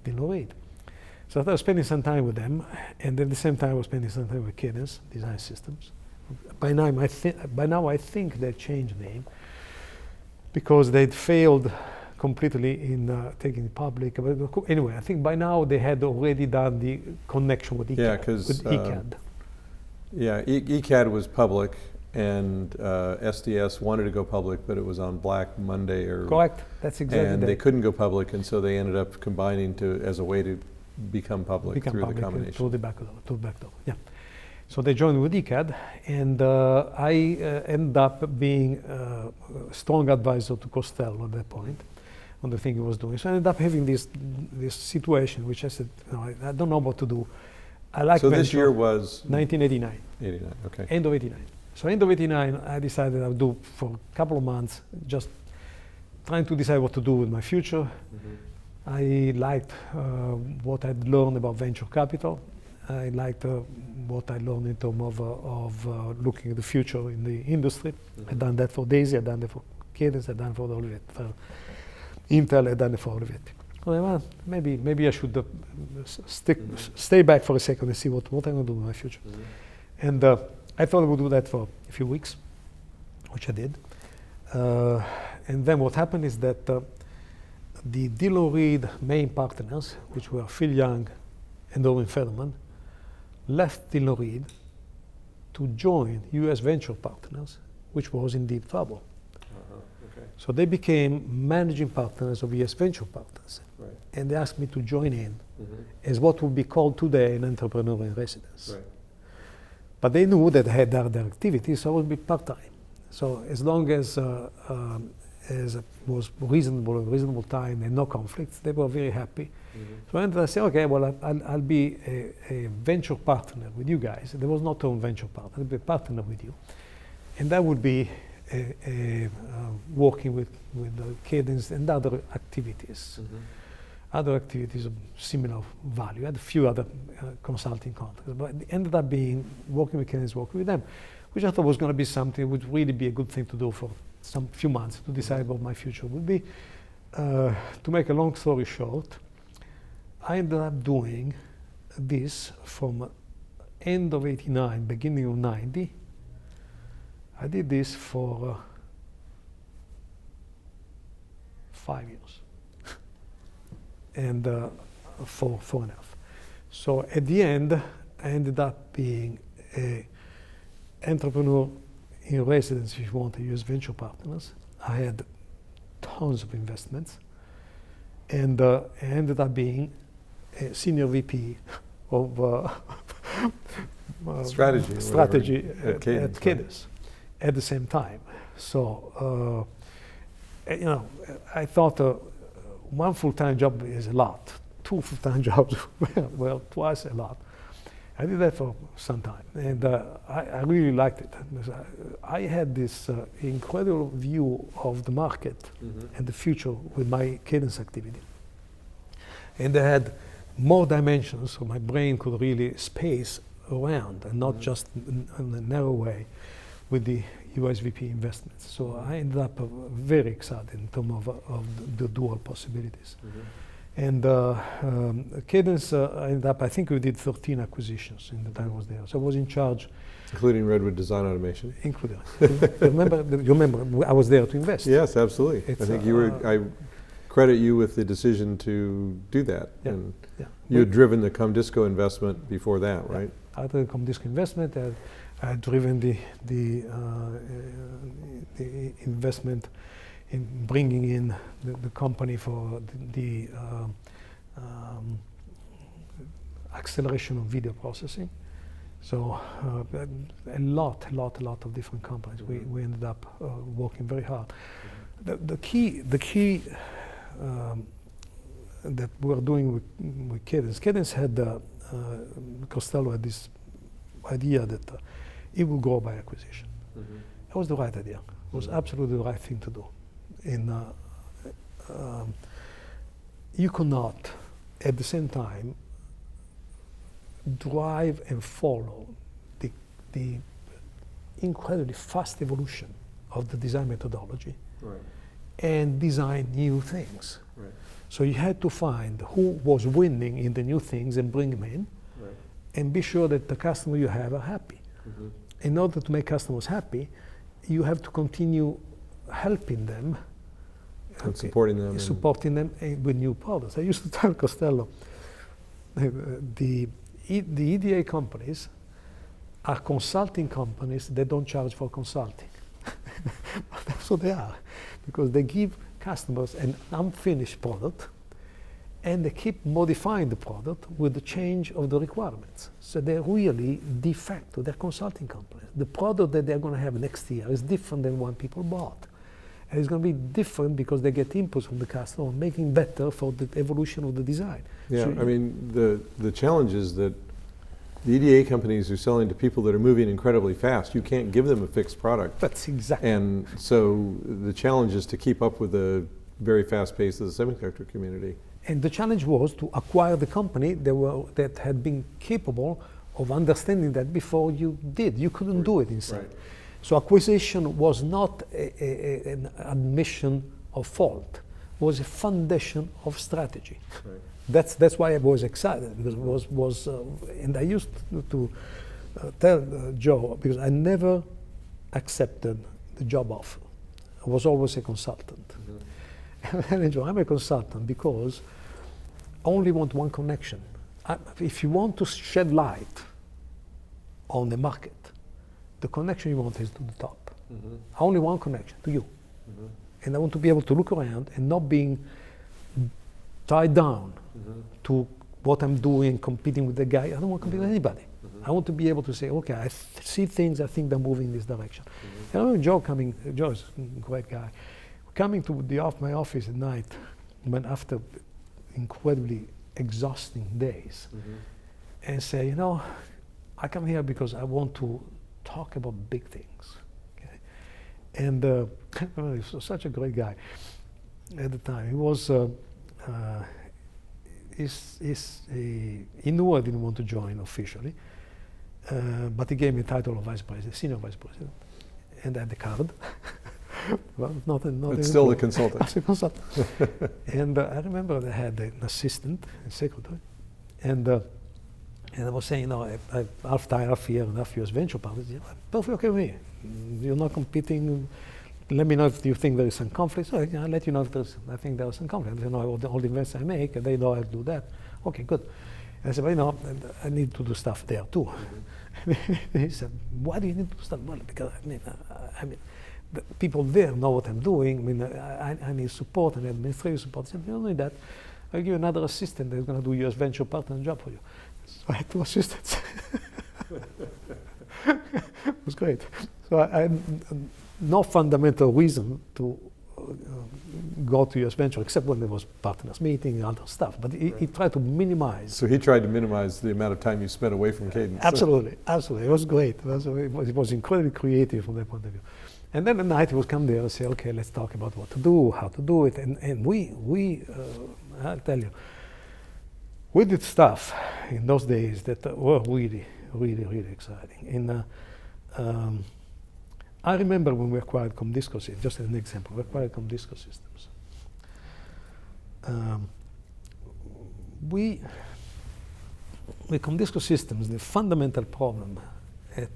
Dillon Reed. So I was spending some time with them, and at the same time I was spending some time with Cadence Design Systems. By now I think they changed name because they'd failed completely in taking it public. But anyway, I think by now they had already done the connection with ECAD. Yeah, because ECAD. ECAD was public, and SDS wanted to go public, but it was on Black Monday Correct. That's exactly. And they couldn't go public, and so they ended up combining as a way to become public through the combination. Through the back door. Yeah. So they joined with ECAD, and I ended up being a strong advisor to Costello at that point on the thing he was doing. So I ended up having this situation, which I said, I don't know what to do. I like So venture. this year was 1989. 89. Okay. End of 89. So end of 89, I decided I would do for a couple of months, just trying to decide what to do with my future. I liked what I'd learned about venture capital. I liked what I learned in terms of looking at the future in the industry. Mm-hmm. I've done that for Daisy, I've done that for Cadence, I've done it for Olivetti. For Intel, I've done it for Olivetti. Well, maybe I should stay back for a second and see what I'm going to do in my future. Mm-hmm. And I thought I would do that for a few weeks, which I did. And then what happened is that the Dilo Reed main partners, which were Phil Young and Owen Federman, left Dilo Reed to join US venture partners, which was in deep trouble. Okay. So they became managing partners of US venture partners. Right. And they asked me to join in Mm-hmm. as what would be called today an entrepreneur in residence. Right. But they knew that I had other activities, so I would be part-time. So as long as it was reasonable time and no conflicts, they were very happy. Mm-hmm. So I ended up saying, okay, well, I'll be a venture partner with you guys. There was not a venture partner, I'll be a partner with you. And that would be working with Cadence and other activities. Mm-hmm. Other activities of similar value. I had a few other consulting contracts, but it ended up being working with Cadence, working with them, which I thought was going to be something would really be a good thing to do for some few months to decide what my future would be. To make a long story short, I ended up doing this from end of 89, beginning of 90. I did this for 5 years. And four and a half. So at the end, I ended up being an entrepreneur in residence, if you want to use venture partners. I had tons of investments, and I ended up being a senior VP of strategy at Cadence at the same time. So, I thought one full-time job is a lot. 2 full-time jobs, well, twice a lot. I did that for some time, and I really liked it. I had this incredible view of the market mm-hmm. and the future with my Cadence activity. And I had more dimensions, so my brain could really space around and not mm-hmm. just in a narrow way with the USVP investments. So I ended up very excited in terms of the dual possibilities. Mm-hmm. And Cadence ended up, I think we did 13 acquisitions in the time I was there. So I was in charge. Including Redwood Design Automation. Including. you remember I was there to invest. Yes, absolutely. I think I credit you with the decision to do that. Yeah, and yeah. You had driven the Comdisco investment before that, right? I did the Comdisco investment. I had driven the investment in bringing in the company for the acceleration of video processing. So a lot of different companies. Mm-hmm. We ended up working very hard. Mm-hmm. The key that we were doing with Cadence had Costello had this idea that it will grow by acquisition. Mm-hmm. That was the right idea. It was absolutely the right thing to do. You could not, at the same time, drive and follow the incredibly fast evolution of the design methodology right. and design new things. Right. So you had to find who was winning in the new things and bring them in right. and be sure that the customer you have are happy. Mm-hmm. In order to make customers happy, you have to continue helping them and supporting them with new products. I used to tell Costello, the EDA companies are consulting companies that don't charge for consulting. That's what they are, because they give customers an unfinished product and they keep modifying the product with the change of the requirements. So they're really de facto, they're consulting companies. The product that they're going to have next year is different than one people bought. And it's going to be different because they get inputs from the customer, making better for the evolution of the design. Yeah, so I mean, the challenge is that the EDA companies are selling to people that are moving incredibly fast. You can't give them a fixed product. That's exactly. And so the challenge is to keep up with the very fast pace of the semiconductor community. And the challenge was to acquire the company that had been capable of understanding that before you did. You couldn't do it inside. Right. So acquisition was not an admission of fault. It was a foundation of strategy. Right. That's why I was excited, because it was and I used to tell Joe, because I never accepted the job offer. I was always a consultant. And Joe, I'm a consultant because I only want one connection. If you want to shed light on the market, the connection you want is to the top. Only one connection, to you. And I want to be able to look around and not being tied down to what I'm doing, competing with the guy. I don't want to compete with anybody. I want to be able to say, okay, I see things, I think they're moving in this direction. And I remember Joe is a great guy, coming to my office at night, when after incredibly exhausting days, and say, you know, I come here because I want to talk about big things. Okay? And he was such a great guy at the time. He was, he knew I didn't want to join officially, but he gave me a title of vice president, senior vice president, and I had the card. Well, not But still a consultant. As a consultant. And I remember I had an assistant, a secretary, and I was saying, you know, half time, half year, and half year's venture partners. Perfectly okay with me. You're not competing. Let me know if you think there is some conflict. So I'll let you know if I think there is some conflict. You know, all the investments I make, they know I'll do that. Okay, good. And I said, well, you know, I need to do stuff there too. He said, why do you need to do stuff? Well, because I mean, the people there know what I'm doing. I mean, I need support and administrative support. I said, you don't need that. I'll give you another assistant that's going to do your venture partner job for you. So I had 2 assistants. It was great. So I had no fundamental reason to go to US Venture, except when there was partners meeting and other stuff. But he tried to minimize. So he tried to minimize the amount of time you spent away from Cadence. Absolutely, absolutely. It was great. It was incredibly creative from that point of view. And then at night he would come there and say, okay, let's talk about what to do, how to do it. And we I'll tell you, we did stuff in those days that were really, really, really exciting. And I remember when we acquired Comdisco Systems, just as an example, we acquired Comdisco Systems. With Comdisco Systems, the fundamental problem at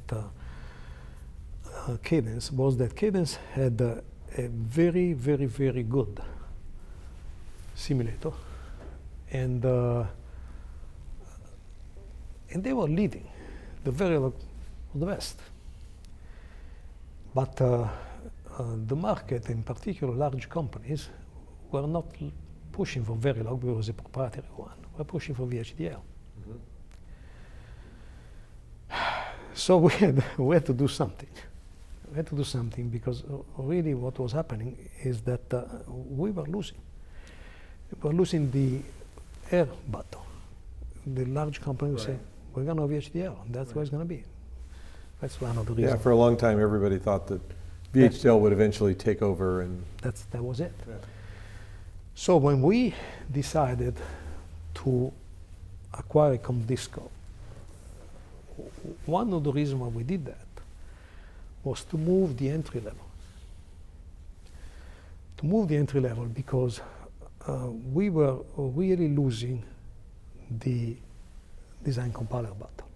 Cadence was that Cadence had a very, very, very good simulator, and they were leading the best. But the market, in particular large companies, were not pushing for Verilog because it was a proprietary one. We're pushing for VHDL. So we had to do something. We had to do something because really what was happening is that we were losing. We were losing the air battle. The large company would say, we're going to VHDL, and that's where it's going to be. That's one of the reasons. Yeah, for a long time everybody thought that VHDL would eventually take over, and that was it. Yeah. So when we decided to acquire Comdisco, one of the reasons why we did that was to move the entry level. To move the entry level because we were really losing the design compiler battle.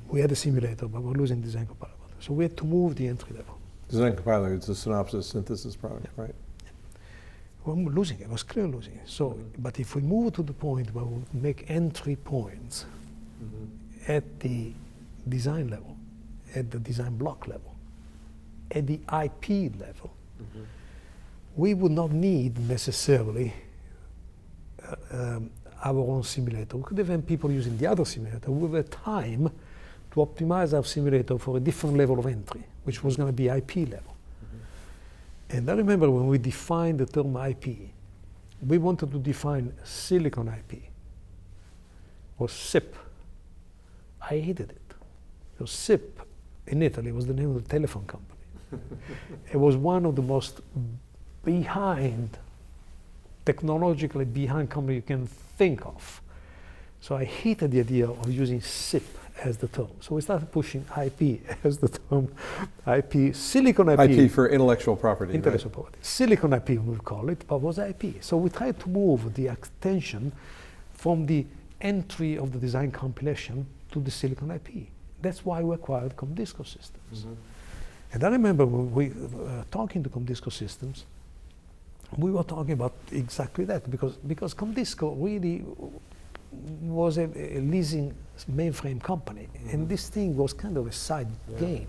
We had a simulator, but we were losing design compiler battle. So we had to move the entry level. Design compiler, it's a synopsis synthesis product, right? We were losing it, it was clearly losing it. So, but if we move to the point where we make entry points at the design level, at the design block level, at the IP level, we would not need necessarily our own simulator. We could have people using the other simulator. We have time to optimize our simulator for a different level of entry, which was going to be IP level. And I remember when we defined the term IP, we wanted to define silicon IP, or SIP. I hated it. Because SIP in Italy was the name of the telephone company. It was one of the most behind technologically behind company you can think of. So I hated the idea of using SIP as the term. So we started pushing IP as the term. IP, silicon IP. IP for intellectual property. Intellectual property. Silicon IP, we call it, but was IP. So we tried to move the attention from the entry of the design compilation to the silicon IP. That's why we acquired Comdisco Systems. And I remember when we were talking to Comdisco Systems, we were talking about exactly that, because Comdisco really was a leasing mainframe company, and this thing was kind of a side game.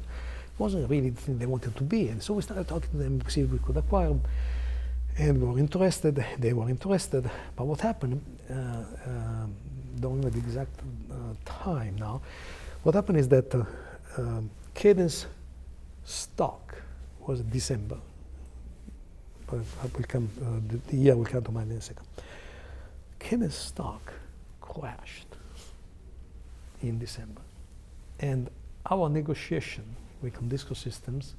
It wasn't really the thing they wanted to be, and so we started talking to them to see if we could acquire them, and we were interested, they were interested, but what happened, don't remember the exact time now, what happened is that Cadence stock was December, but I will come, the year will come to mind in a second. Cadence stock crashed in December, and our negotiation with Comdisco Systems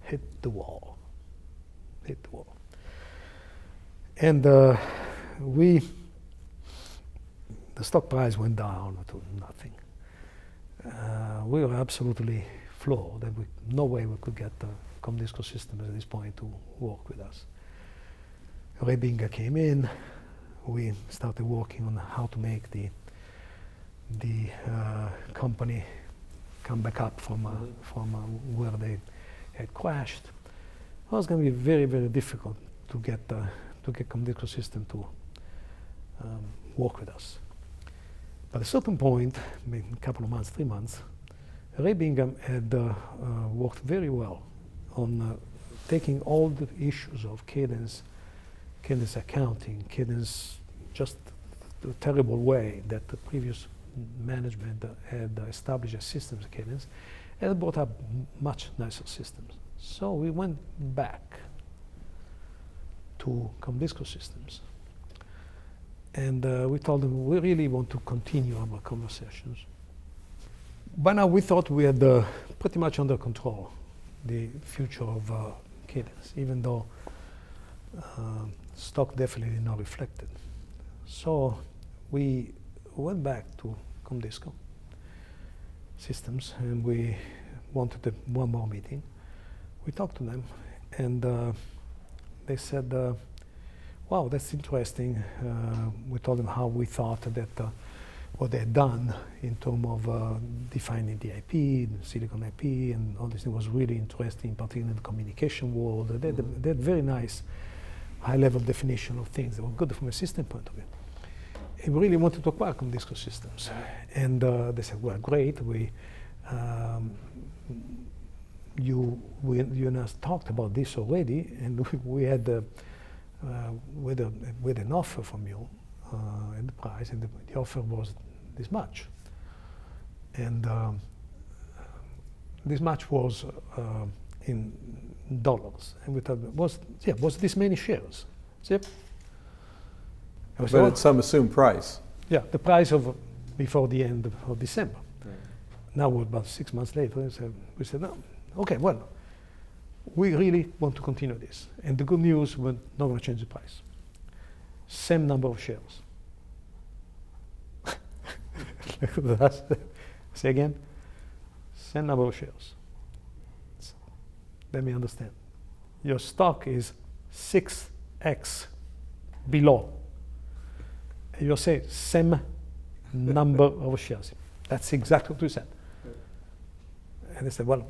hit the wall. And the stock price went down to nothing. We were absolutely floored that no way we could get Comdisco Systems at this point to work with us. Ray Binger came in. We started working on how to make the company come back up from where they had crashed. It was going to be very, very difficult to get Comdisco System to work with us. But at a certain point, maybe a couple of months, 3 months, Ray Bingham had worked very well on taking all the issues of Cadence accounting, Cadence, just the terrible way that the previous management had established a systems at Cadence, and brought up much nicer systems. So we went back to Comdisco Systems, and we told them we really want to continue our conversations. By now we thought we had pretty much under control the future of Cadence, even though stock definitely did not reflect it. So we went back to Comdisco Systems, and we wanted one more meeting. We talked to them, and they said, wow, that's interesting. We told them how we thought that what they had done in terms of defining the IP, the silicon IP, and all this thing was really interesting, particularly in the communication world. They had very nice high-level definition of things that were good from a system point of view. And we really wanted to acquire Comdisco Systems. And they said, well, great, you and us talked about this already, and we had with an offer from you and the price, and the offer was this much. And this much was in dollars, and we thought was this many shares. Yep. But at some assumed price. Yeah, the price of before the end of December. Right. Now we're about 6 months later, we said, no, okay, well, we really want to continue this. And the good news, we're not going to change the price. Same number of shares. Say again? Same number of shares. Let me understand. Your stock is 6x below. You say same number of shares. That's exactly what we said. And they said, well,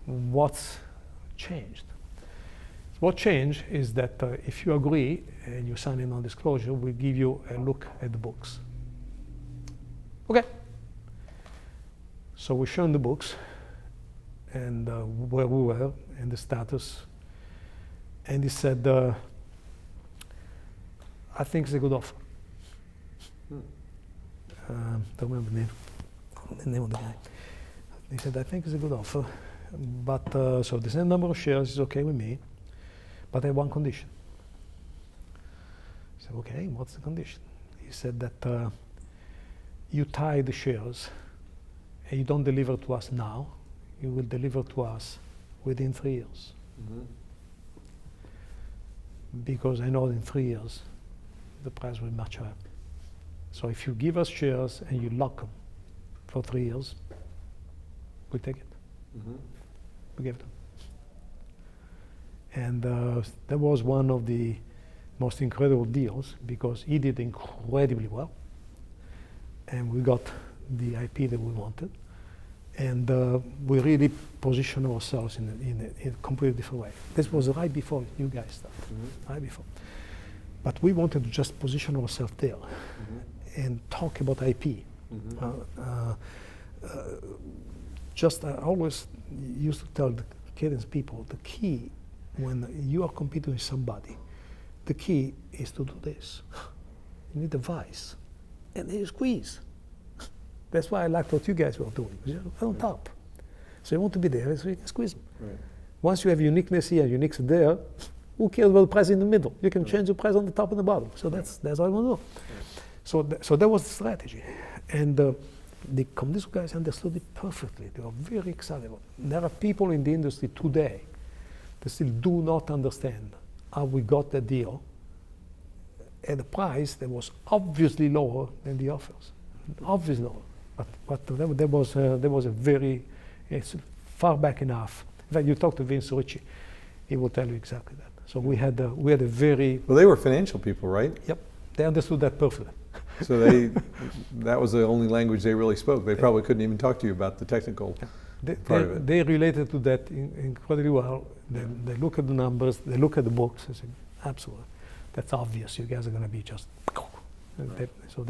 what's changed? What changed is that if you agree and you sign a non-disclosure, we'll give you a look at the books. Okay. So we shown the books and where we were and the status. And he said, I think it's a good offer. Don't remember the name of the guy. He said, I think it's a good offer, but so the same number of shares is okay with me, but I have one condition. I said, okay, what's the condition? He said that you tie the shares and you don't deliver to us now, you will deliver to us within 3 years. because I know in 3 years the price will be much higher. So if you give us shares and you lock them for 3 years, we take it. We give them. And that was one of the most incredible deals because he did incredibly well. And we got the IP that we wanted. And we really positioned ourselves in a completely different way. This was right before you guys started, right before. But we wanted to just position ourselves there and talk about IP. I always used to tell the cadence people, the key when you are competing with somebody, the key is to do this. You need a vice, and then you squeeze. That's why I liked what you guys were doing. You're on top. So you want to be there, so you can squeeze them. Right. Once you have uniqueness here, uniqueness there, who cares about the price in the middle? You can change the price on the top and the bottom. So that's what I want to do. Right. So that was the strategy. And the these guys understood it perfectly. They were very excited about it. There are people in the industry today that still do not understand how we got the deal at a price that was obviously lower than the offers. Obviously lower. But there was a very, it's far back enough. In fact, you talk to Vince Ricci, he will tell you exactly that. So we had a very... Well, they were financial people, right? Yep, they understood that perfectly. So that was the only language they really spoke. They probably couldn't even talk to you about the technical part of it. They related to that incredibly well. They look at the numbers, they look at the books, and say, absolutely, that's obvious, you guys are going to be just... Right. So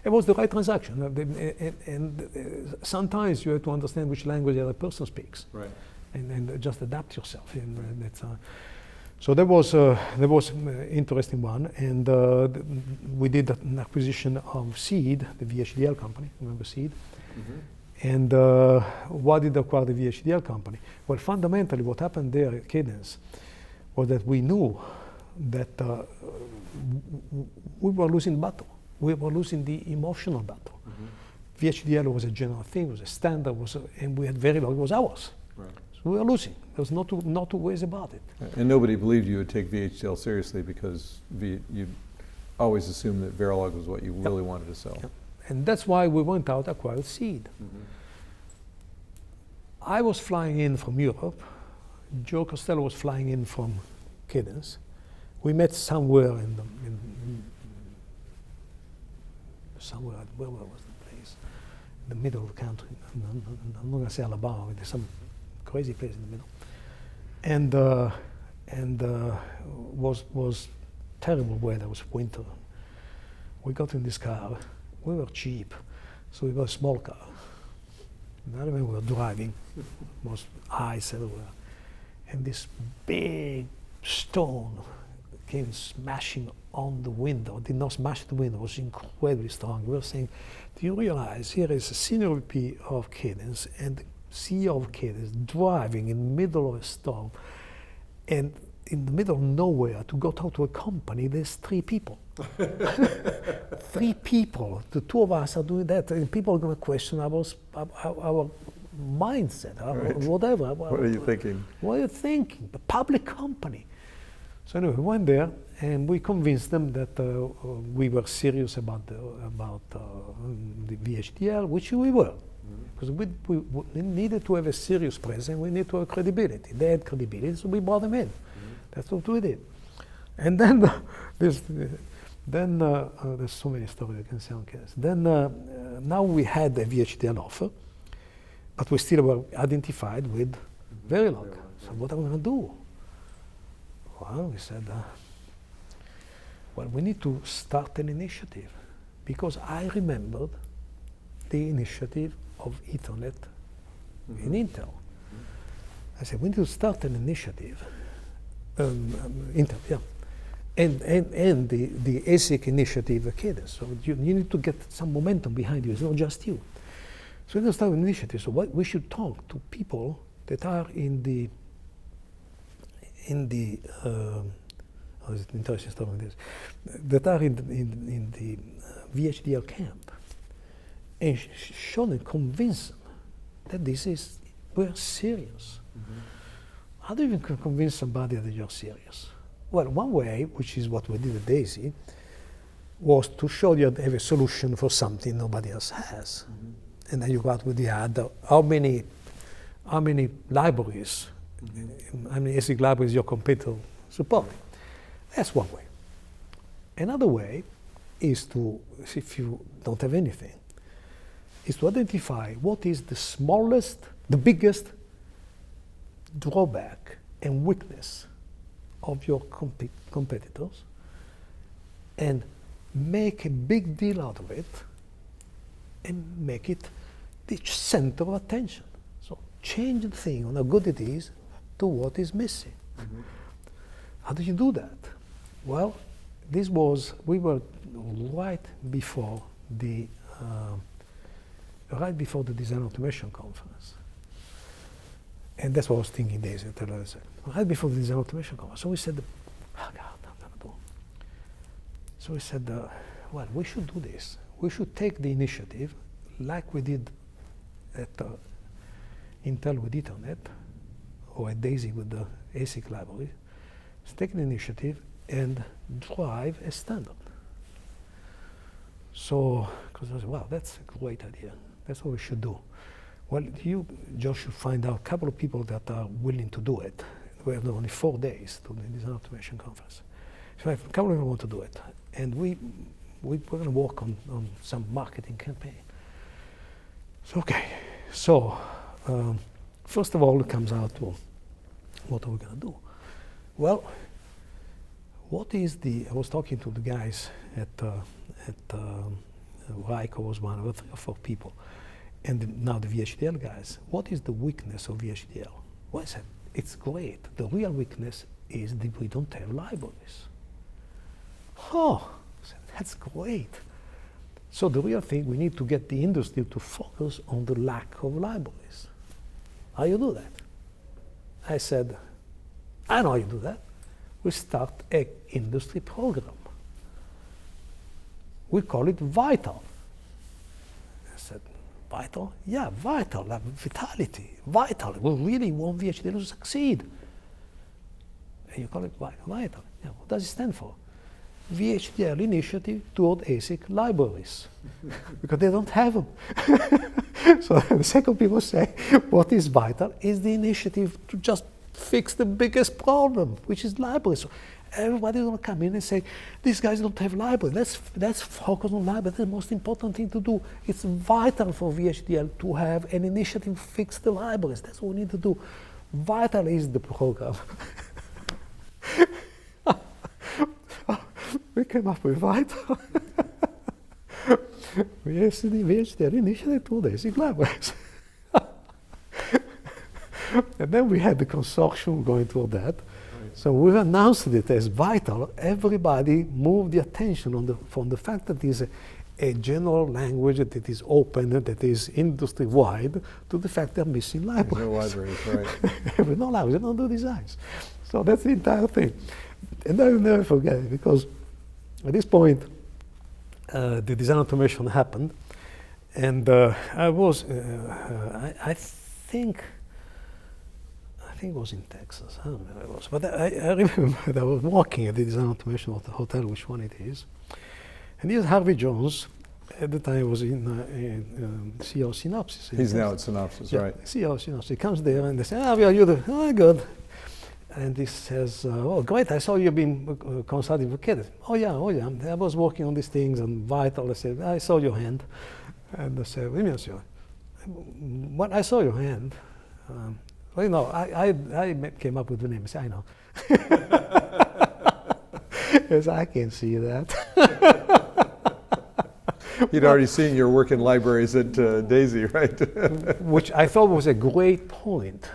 it was the right transaction. And sometimes you have to understand which language the other person speaks. Right. And just adapt yourself. So that was an interesting one. And we did an acquisition of Seed, the VHDL company. Remember Seed? And why did they acquire the VHDL company? Well, fundamentally, what happened there at Cadence was that we knew that we were losing the battle. We were losing the emotional battle. VHDL was a general thing, was a standard, and we had very long, it was ours. Right. So we were losing. There was not two ways about it. And nobody believed you would take VHDL seriously because you always assumed that Verilog was what you really wanted to sell. And that's why we went out and acquired Seed. I was flying in from Europe. Joe Costello was flying in from Cadence. We met somewhere somewhere, where was the place? In the middle of the country. I'm not going to say Alabama, but there's some crazy place in the middle. And was terrible weather, it was winter. We got in this car, we were cheap, so we got a small car. And I remember we were driving, was ice everywhere. And this big stone came smashing on the window. Did not smash the window, it was incredibly strong. We were saying, do you realize here is a senior VP of Cadence and the CEO of Cadence driving in the middle of a storm and in the middle of nowhere to go talk to a company, there's 3 people. 3 people, the 2 of us are doing that, and people are going to question our mindset, whatever. What are you thinking? What are you thinking? A public company. So anyway, we went there and we convinced them that we were serious about the VHDL, which we were. Because we needed to have a serious presence, we need to have credibility. They had credibility, so we brought them in. That's what we did. And then there's so many stories I can say on Cadence. Then now we had a VHDL offer, but we still were identified with Verilog. So what are we going to do? Well, we said, well, we need to start an initiative, because I remembered the initiative of Ethernet in Intel. I said, we need to start an initiative, Intel, yeah, and the ASIC initiative at Cadence. So you need to get some momentum behind you. It's not just you. So we need to start an initiative. So we should talk to people that are in the interesting stuff like this, that are in the VHDL camp, and show them, convince them that we're serious. How do you even convince somebody that you're serious? Well, one way, which is what we did at DAISY, was to show you have a solution for something nobody else has. And then you go out with the ad, how many libraries, how many ASIC libraries your competitor support. That's one way. Another way is to, if you don't have anything, is to identify what is the smallest, the biggest drawback and weakness of your competitors, and make a big deal out of it and make it the center of attention. So change the thing on how good it is to what is missing. How do you do that? Well, we were right before the Design Automation Conference. And that's what I was thinking days ago. Right before the Design Automation Conference. So we said, oh God, I'm going to do. So we said, well, we should do this. We should take the initiative like we did at Intel with Ethernet, or at DAISY with the ASIC library. Let's take the initiative and drive a standard. So, because I said, wow, that's a great idea. That's what we should do. Well, you just should find out a couple of people that are willing to do it. We have only 4 days to the Design Automation Conference. So a couple of people want to do it. And we're going to work on some marketing campaign. So, okay. So, first of all, it comes out to what are we going to do? Well, I was talking to the guys at WWII, was one of 3 or 4 people, and now the VHDL guys. What is the weakness of VHDL? Well, I said, it's great. The real weakness is that we don't have libraries. Oh, I said, that's great. So the real thing, we need to get the industry to focus on the lack of libraries. How you do that? I said, I know how you do that. We start an industry program. We call it Vital. I said, Vital? Yeah, Vital, like vitality, Vital. We really want VHDL to succeed. And you call it Vital. Yeah, what does it stand for? VHDL Initiative Toward ASIC Libraries. Because they don't have them. So the second people say, what is Vital? Is the initiative to just fix the biggest problem, which is libraries. So everybody's going to come in and say, these guys don't have libraries. Let's focus on libraries. That's the most important thing to do. It's vital for VHDL to have an initiative to fix the libraries. That's what we need to do. Vital is the program. We came up with Vital. VHDL initiative to basic libraries. And then we had the consortium going toward that. Right. So we announced it as Vital. Everybody moved the attention from the fact that it's a general language that is open, that is industry-wide, to the fact they're missing libraries. No libraries, right. With no libraries, they don't do designs. So that's the entire thing. And I will never forget it, because at this point, the design automation happened, and I think it was in Texas. I don't know where it was, but I remember that I was walking at the design automation hotel, which one it is, and here's Harvey Jones. At the time, he was in CEO Synopsys. He's now at Synopsys, right? CEO Synopsys. He comes there and they say, "Ah, you do? Oh, good." And he says, "Oh, great! I saw you've been consulting for kids." Oh yeah. I was working on these things and Vital. I said, "I saw your hand," and I said, "What do you mean, what? I saw your hand." Well, you know, I came up with the name. I said, "I know." Yes, I can see that. You'd already seen your work in libraries at DAISY, right? Which I thought was a great point,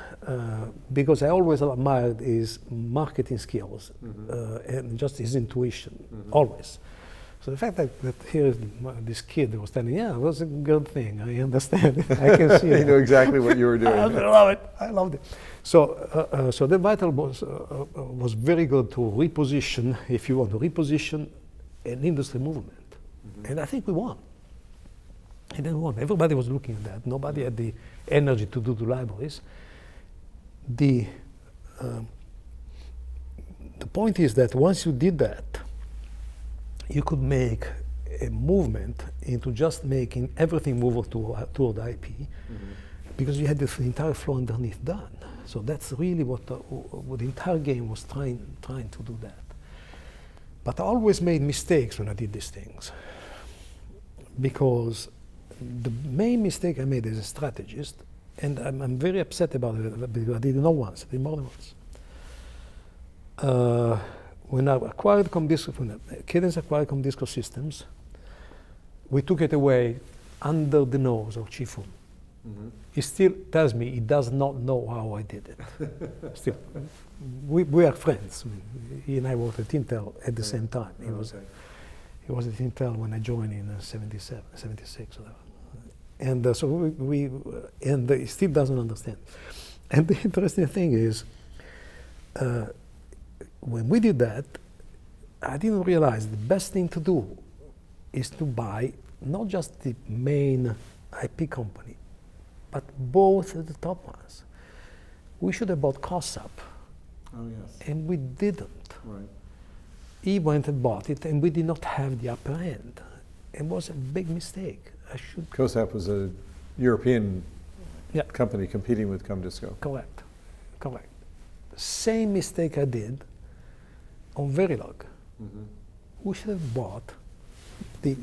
because I always admired his marketing skills and just his intuition, always. So the fact that here this kid was telling, yeah, it was a good thing. I understand. I can see. He knew exactly what you were doing. I love it. I loved it. So, so the Vital was very good to reposition, if you want to reposition an industry movement. And I think we won. And then we won. Everybody was looking at that. Nobody had the energy to do the libraries. The point is that once you did that, you could make a movement into just making everything move toward IP, because you had the entire flow underneath done. So that's really what the entire game was trying to do that. But I always made mistakes when I did these things, because the main mistake I made as a strategist, and I'm very upset about it because I did it not once, I did more than once. When I acquired Comdisco, when Cadence acquired Comdisco Systems, we took it away under the nose of Chifu. He still tells me he does not know how I did it. Still, we are friends. I mean, he and I worked at Intel at the same time. He was at Intel when I joined in 77, 76. And so and he still doesn't understand. And the interesting thing is, when we did that, I didn't realize the best thing to do is to buy not just the main IP company, but both of the top ones. We should have bought COSAP. Oh, yes. And we didn't. Right. He went and bought it, and we did not have the upper end. It was a big mistake. COSAP was a European Yeah. company competing with Comdisco. Correct. Same mistake I did on Verilog. We should have bought the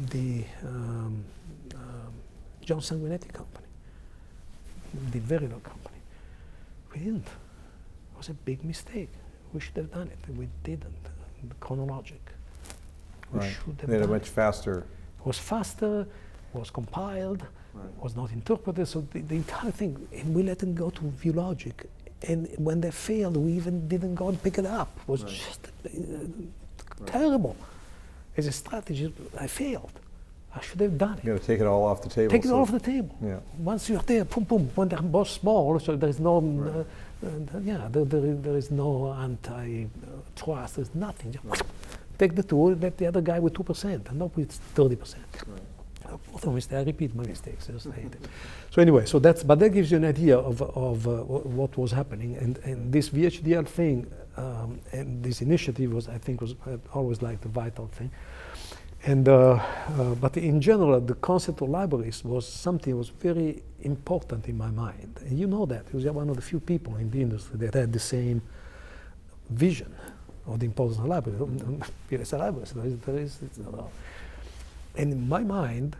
John Sanguinetti company, the Verilog company. We didn't. It was a big mistake. We should have done it, and we didn't. Chronologic. We Right. should have They had a done much faster. It was faster, was compiled, was not interpreted, so the entire thing, and we let them go to ViewLogic. And when they failed, we even didn't go and pick it up. It was just terrible. As a strategist, I failed. I should have done it. You got to take it all off the table. Take it off the table. Yeah. Once you're there, boom, boom. When they're both small, so there's no, there is no anti-trust. There's nothing. Just take the tool, let the other guy with 2%, and not with 30%. Both of them, I repeat my mistakes. So anyway, but that gives you an idea of what was happening, and this VHDL thing and this initiative was, I think, was always like the vital thing. And but in general, the concept of libraries was something that was very important in my mind, and you know that because you're one of the few people in the industry that had the same vision of the importance of libraries. It's a library, and in my mind,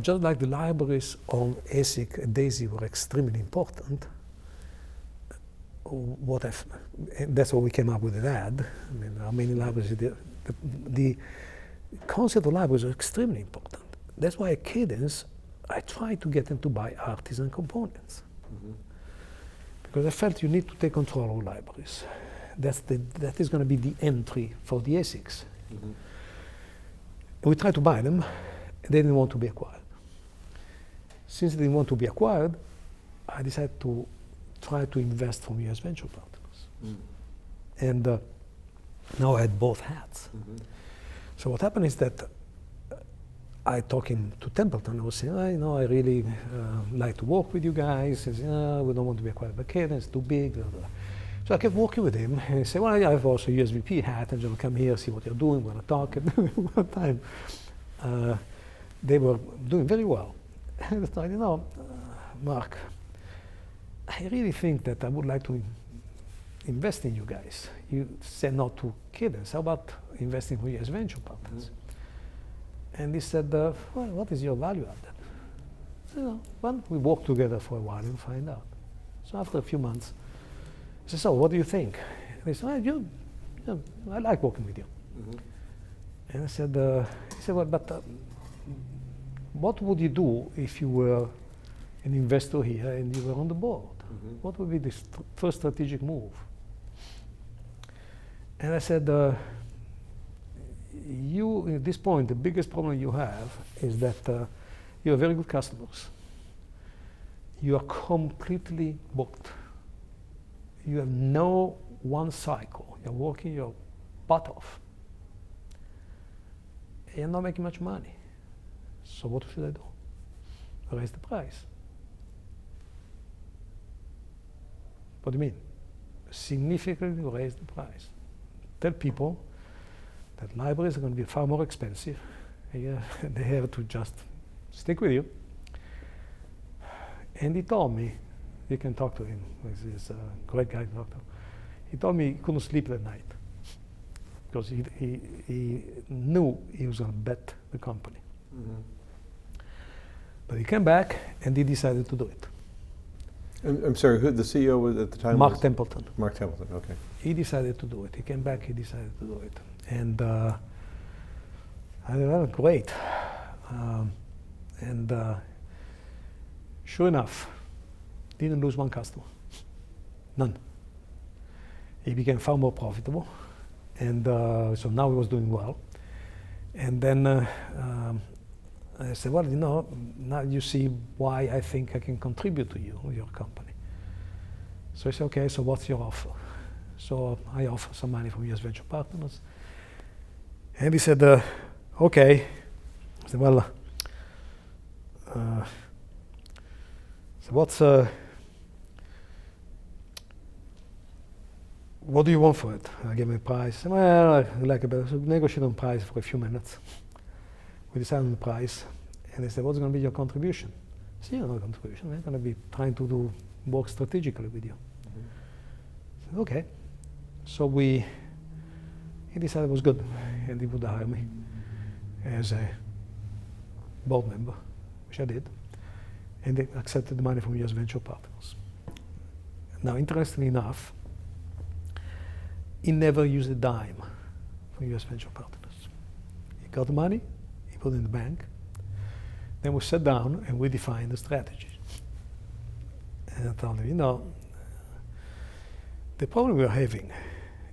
just like the libraries on ASIC and DAISY were extremely important, and that's what we came up with an ad. I mean, how many libraries? The concept of libraries are extremely important. That's why at Cadence, I tried to get them to buy artisan components. Because I felt you need to take control of libraries. That is going to be the entry for the ASICs. We tried to buy them, and they didn't want to be acquired. Since they didn't want to be acquired, I decided to try to invest from US venture partners. And now I had both hats. So what happened is that I talking to Templeton, I was saying, I really like to work with you guys. He says, we don't want to be acquired by Cadence, it's too big. Blah, blah. So I kept working with him, and he said, well, I have also a USVP hat, and just come here, see what you're doing, we're going to talk. And one time, they were doing very well. And I thought, Mark, I really think that I would like to invest in you guys. You said not to Cadence. How about investing with US venture partners? And he said, well, what is your value added? Well, we work together for a while and find out. So after a few months, I said, so what do you think? And he said, well, I like working with you. And I said, he said, well, but what would you do if you were an investor here and you were on the board? What would be the first strategic move? And I said, at this point, the biggest problem you have is that you have very good customers. You are completely booked. You have no one cycle. You're working your butt off. You're not making much money. So what should I do? Raise the price. What do you mean? Significantly raise the price. tell people that libraries are going to be far more expensive. They have to just stick with you. And he told me, you can talk to him, he's a great guy to talk to. He told me he couldn't sleep that night because he knew he was going to bet the company. Mm-hmm. But he came back and he decided to do it. I'm sorry, who the CEO was at the time? Mark Templeton. Mark Templeton, okay. He decided to do it. He came back, he decided to do it. And I thought, well, great. Sure enough, didn't lose one customer. None. He became far more profitable. And so now he was doing well. And then I said, well, now you see why I think I can contribute to you, your company. So he said, okay, so what's your offer? So I offer some money from US Venture Partners. And he said, okay. I said, well, so what do you want for it? I gave him a price. Well, I like a better, so negotiate on price for a few minutes. We decided on the price, and they said, what's going to be your contribution? I said, no contribution. We're going to be trying to work strategically with you. Mm-hmm. I said, okay. So he decided it was good, and he would hire me as a board member, which I did, and they accepted the money from US Venture Partners. Now, interestingly enough, he never used a dime from US Venture Partners. He got the money, he put it in the bank. Then we sat down and we defined the strategy. And I told him, the problem we're having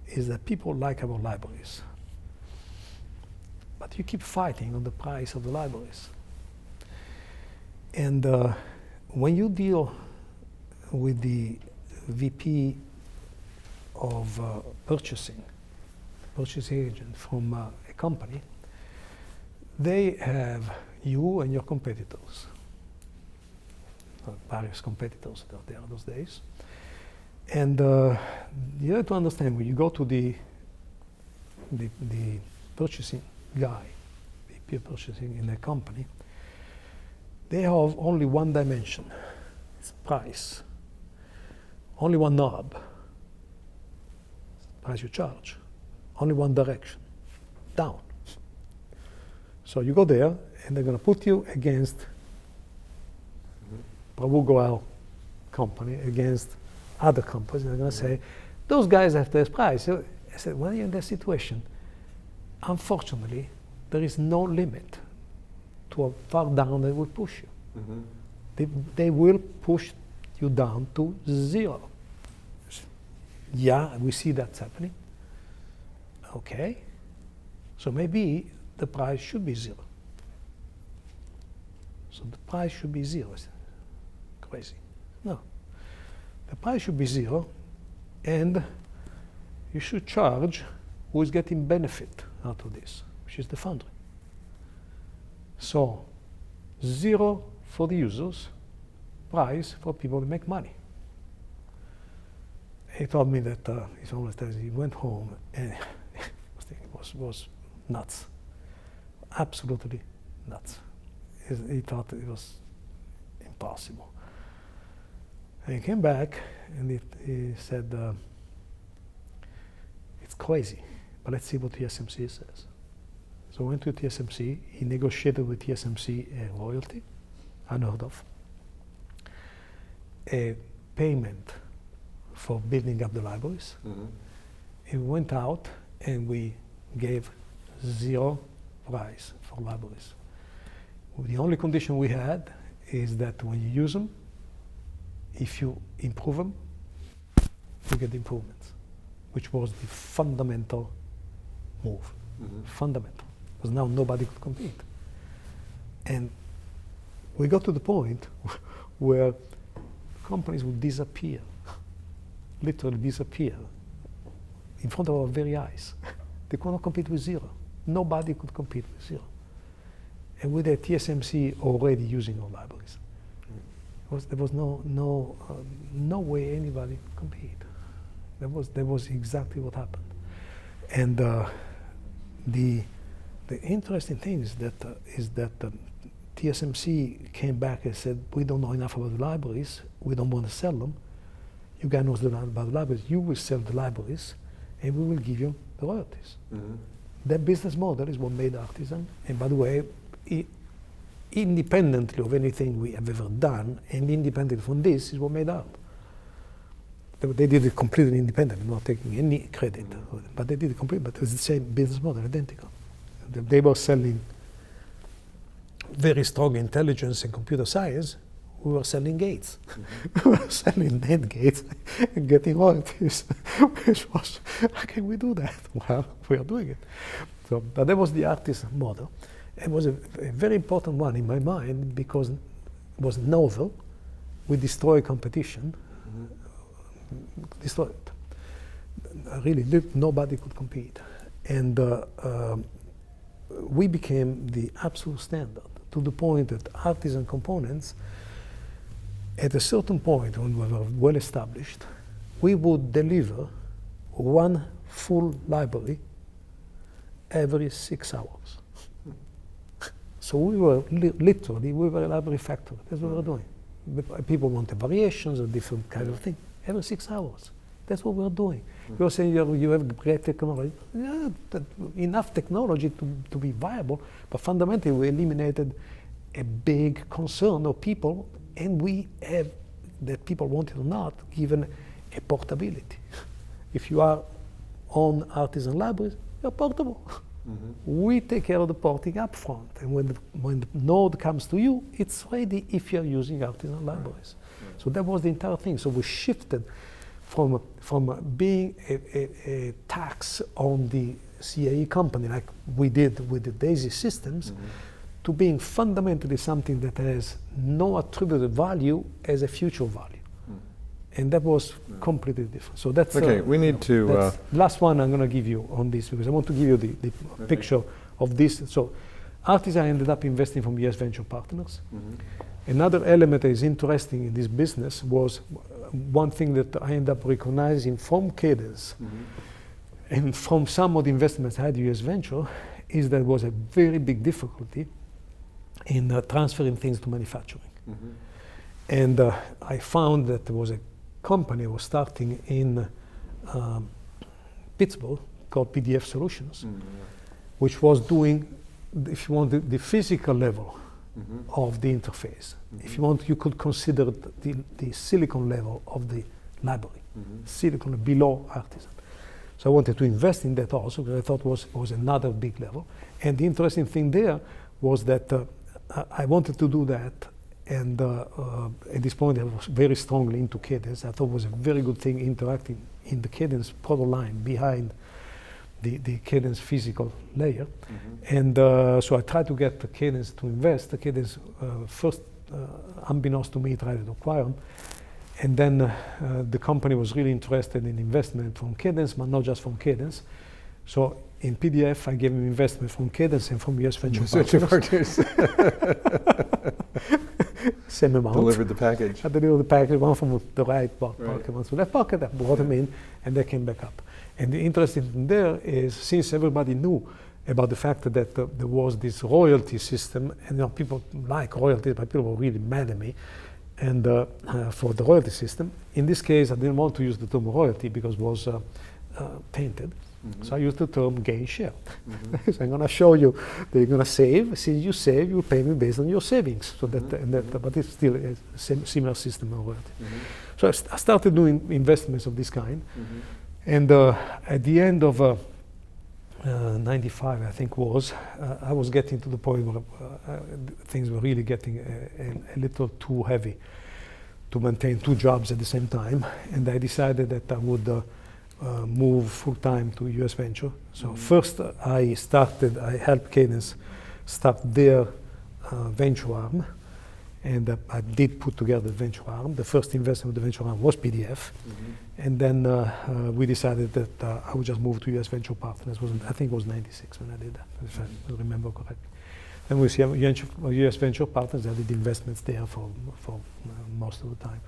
is that people like our libraries, but you keep fighting on the price of the libraries. And when you deal with the VP of purchasing agent from a company, they have you and your competitors, various competitors that are there those days. And you have to understand, when you go to the purchasing guy, VP of purchasing in a company, they have only one dimension, it's price. Only one knob, price you charge. Only one direction, down. So you go there, and they're going to put you against Prabhu Goel company, against other companies. They're going to say, those guys have this price. So I said, when you're in that situation, unfortunately, there is no limit to how far down they will push you. Mm-hmm. They will push you down to zero. Yeah, we see that's happening. Okay, so maybe the price should be zero. So the price should be zero. Crazy. No. The price should be zero, and you should charge who is getting benefit out of this, which is the foundry. So, zero for the users, price for people to make money. He told me that he went home and it was nuts, absolutely nuts. He thought it was impossible. And he came back and he said, it's crazy, but let's see what TSMC says. So I went to TSMC, he negotiated with TSMC a royalty, unheard of, a payment for building up the libraries. Mm-hmm. And we went out and we gave zero price for libraries. The only condition we had is that when you use them, if you improve them, you get improvements, which was the fundamental move. Mm-hmm. Fundamental, because now nobody could compete. And we got to the point where companies would disappear, literally disappear in front of our very eyes. They could not compete with zero. Nobody could compete with zero. And with the TSMC already using our libraries, there was no way anybody could compete. That was exactly what happened. And the interesting thing is that TSMC came back and said, we don't know enough about the libraries, we don't want to sell them. You guys know about the libraries, you will sell the libraries, and we will give you the royalties. That business model is what made Artisan. And by the way, independently of anything we have ever done, and independent from this, is what made art. They did it completely independent, not taking any credit, but they did it completely, but it was the same business model, identical. They were selling very strong intelligence and computer science. We were selling gates. We were selling NAND gates and getting royalties, which was, how can we do that? Well, we are doing it. So, but that was the artisan model. It was a very important one in my mind because it was novel. We destroy competition. Destroy it. Really, nobody could compete. And we became the absolute standard to the point that artisan components, at a certain point when we were well established, we would deliver one full library every 6 hours. So we were literally, we were a library factory. That's what we were doing. People wanted variations of different kind of things. Every 6 hours. That's what we're doing. You're saying you have great technology. Yeah, enough technology to be viable, but fundamentally we eliminated a big concern of people, and we have, that people want it or not, given a portability. If you are on artisan libraries, you're portable. We take care of the porting up front, and when the node comes to you, it's ready if you're using artisan libraries. So that was the entire thing. So we shifted from being a tax on the CAE company, like we did with the DAISY systems, to being fundamentally something that has no attributed value as a future value. And that was completely different. So that's okay. We need to. Last one I'm going to give you on this, because I want to give you the picture of this. So, Artisan ended up investing from US venture partners. Another element that is interesting in this business was one thing that I ended up recognizing from Cadence and from some of the investments I had in US venture is there was a very big difficulty in transferring things to manufacturing. And I found that there was a company was starting in Pittsburgh called PDF Solutions, which was doing, if you want, the physical level of the interface. If you want, you could consider the silicon level of the library, silicon below Artisan. So I wanted to invest in that also, because I thought was another big level. And the interesting thing there was that I wanted to do that. And at this point, I was very strongly into Cadence. I thought it was a very good thing interacting in the Cadence product line behind the Cadence physical layer. And so I tried to get the Cadence to invest. The Cadence first, unbeknownst to me, tried to acquire them. And then the company was really interested in investment from Cadence, but not just from Cadence. So in PDF, I gave him investment from Cadence and from US venture partners. Same amount. Delivered the package. I delivered the package, one from the right pocket, one from the left pocket. I brought them in, and they came back up. And the interesting thing there is, since everybody knew about the fact that there was this royalty system, and people like royalties, but people were really mad at me, and for the royalty system. In this case, I didn't want to use the term royalty because it was tainted. So I used the term gain share. So I'm going to show you that you're going to save. Since you save, you pay me based on your savings. So but it's still a similar system of royalty. So I started doing investments of this kind. And at the end of 95, I think I was getting to the point where things were really getting a little too heavy to maintain two jobs at the same time. And I decided that I would move full-time to US venture. So first I helped Cadence start their venture arm, and I did put together the venture arm. The first investment of the venture arm was PDF, and then we decided that I would just move to US venture partners. I think it was 96 when I did that, if I remember correctly. And we see US venture partners. I did investments there for most of the time.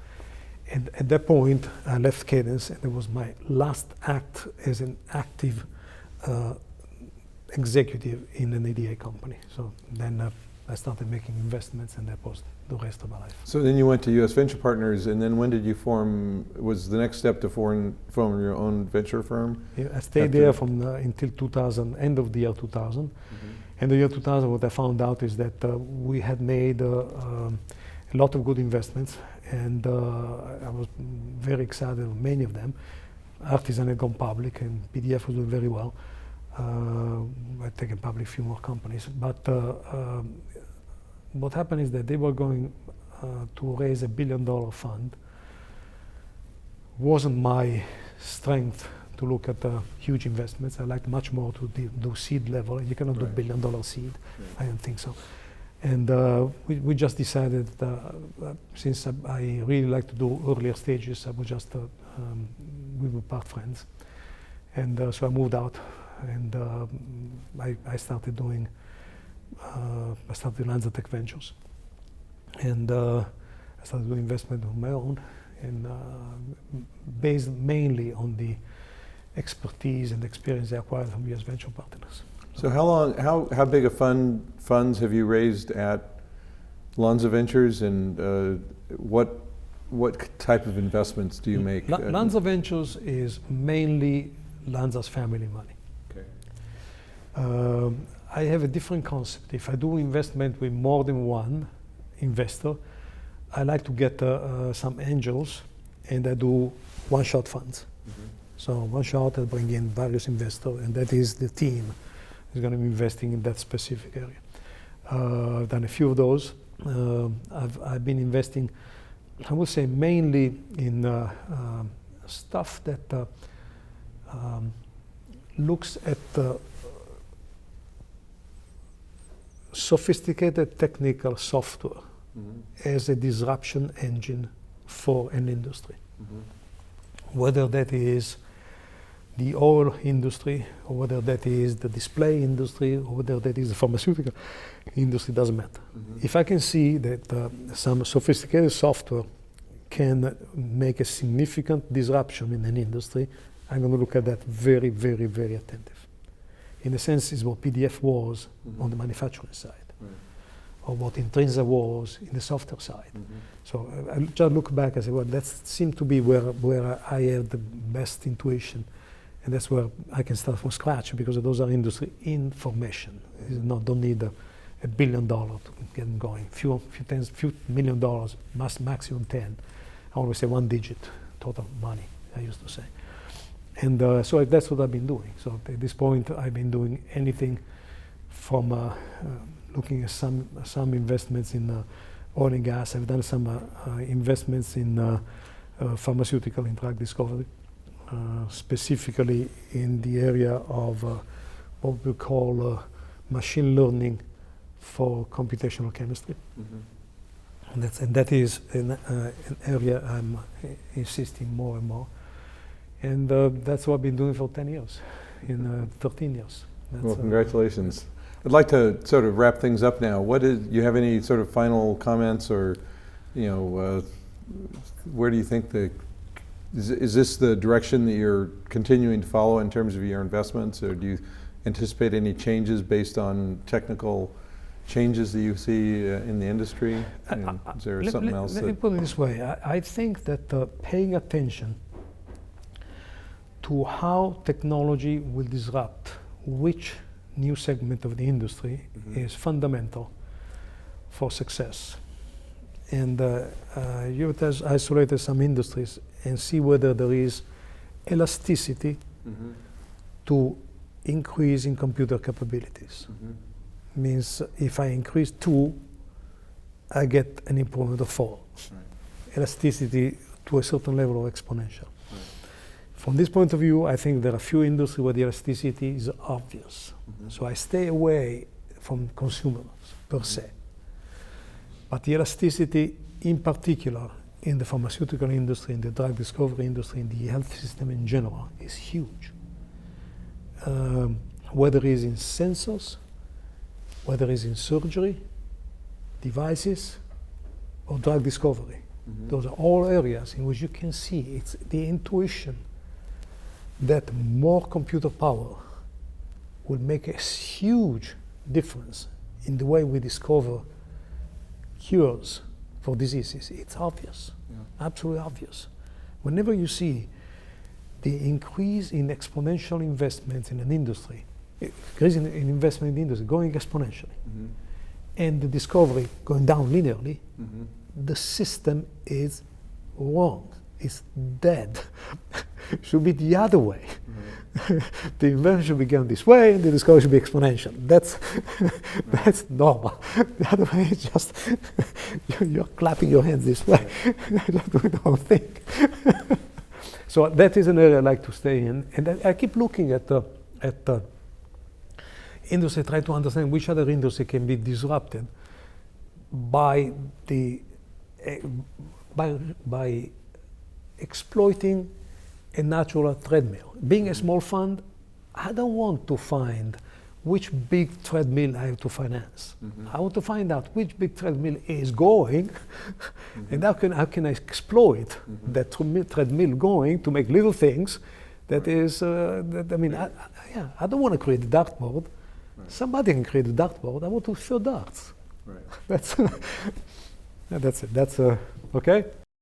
And at that point, I left Cadence, and it was my last act as an active executive in an EDA company. So then I started making investments, and that was the rest of my life. So then you went to U.S. Venture Partners, and then when did you was the next step to form your own venture firm? Yeah, I stayed there from until 2000, end of the year 2000. And the year 2000, what I found out is that we had made a lot of good investments, and I was very excited on many of them. Artisan had gone public, and PDF was doing very well. I'd taken public a few more companies, but what happened is that they were going to raise $1 billion fund. Wasn't my strength to look at huge investments. I liked much more to do seed level. You cannot do $1 billion seed. I don't think so. And we just decided, since I really like to do earlier stages, I would just, we were part friends. And so I moved out, and I started doing, I started Lanza Tech Ventures. And I started doing investment on my own, and based mainly on the expertise and experience I acquired from U.S. venture partners. So how big a funds have you raised at Lanza Ventures, and what type of investments do you make? Lanza Ventures is mainly Lanza's family money. Okay. I have a different concept. If I do investment with more than one investor, I like to get some angels, and I do one-shot funds. So one shot, I bring in various investors, and that is the team is going to be investing in that specific area. I've done a few of those. I've been investing, I would say, mainly in stuff that looks at sophisticated technical software as a disruption engine for an industry. Whether that is the oil industry, or whether that is the display industry, or whether that is the pharmaceutical industry, doesn't matter. If I can see that some sophisticated software can make a significant disruption in an industry, I'm going to look at that very, very, very attentive. In a sense, it's what PDF was on the manufacturing side, or what Intrinsa was in the software side. So I just look back and say, well, that seemed to be where I have the best intuition. And that's where I can start from scratch, because those are industry information. Don't need $1 billion to get them going. Few million dollars, maximum 10. I always say 1 digit total money, I used to say. And so that's what I've been doing. So at this point, I've been doing anything from looking at some investments in oil and gas. I've done some investments in pharmaceutical and drug discovery. Specifically in the area of what we call machine learning for computational chemistry. And that is an area I'm insisting more and more. And that's what I've been doing for 10 years, in 13 years. Well, congratulations. I'd like to sort of wrap things up now. You have any sort of final comments, or, where do you think is this the direction that you're continuing to follow in terms of your investments, or do you anticipate any changes based on technical changes that you see in the industry? Is there something else? Let me put it this way. I think that paying attention to how technology will disrupt which new segment of the industry is fundamental for success. And you have to isolate some industries and see whether there is elasticity to increase in computer capabilities. Means if I increase 2, I get an improvement of 4. Elasticity to a certain level of exponential. From this point of view, I think there are few industries where the elasticity is obvious. So I stay away from consumers per se. But the elasticity, in particular, in the pharmaceutical industry, in the drug discovery industry, in the health system in general, is huge. Whether it is in sensors, whether it is in surgery, devices, or drug discovery. Those are all areas in which you can see it's the intuition that more computer power will make a huge difference in the way we discover cures for diseases. It's obvious, absolutely obvious. Whenever you see the increase in exponential investments in an industry, increase in investment in the industry going exponentially, and the discovery going down linearly, the system is wrong. It's dead. Should be the other way. The invention should be going this way, and the discovery should be exponential. That's normal. The other way is just you're clapping your hands this way. Just doing the whole thing. So that is an area I like to stay in, and I keep looking at industry, try to understand which other industry can be disrupted by exploiting a natural treadmill. Being a small fund, I don't want to find which big treadmill I have to finance. I want to find out which big treadmill is going, and how can I exploit that treadmill going to make little things. That is, I don't want to create a dartboard. Somebody can create a dartboard. I want to throw darts. That's it. That's okay.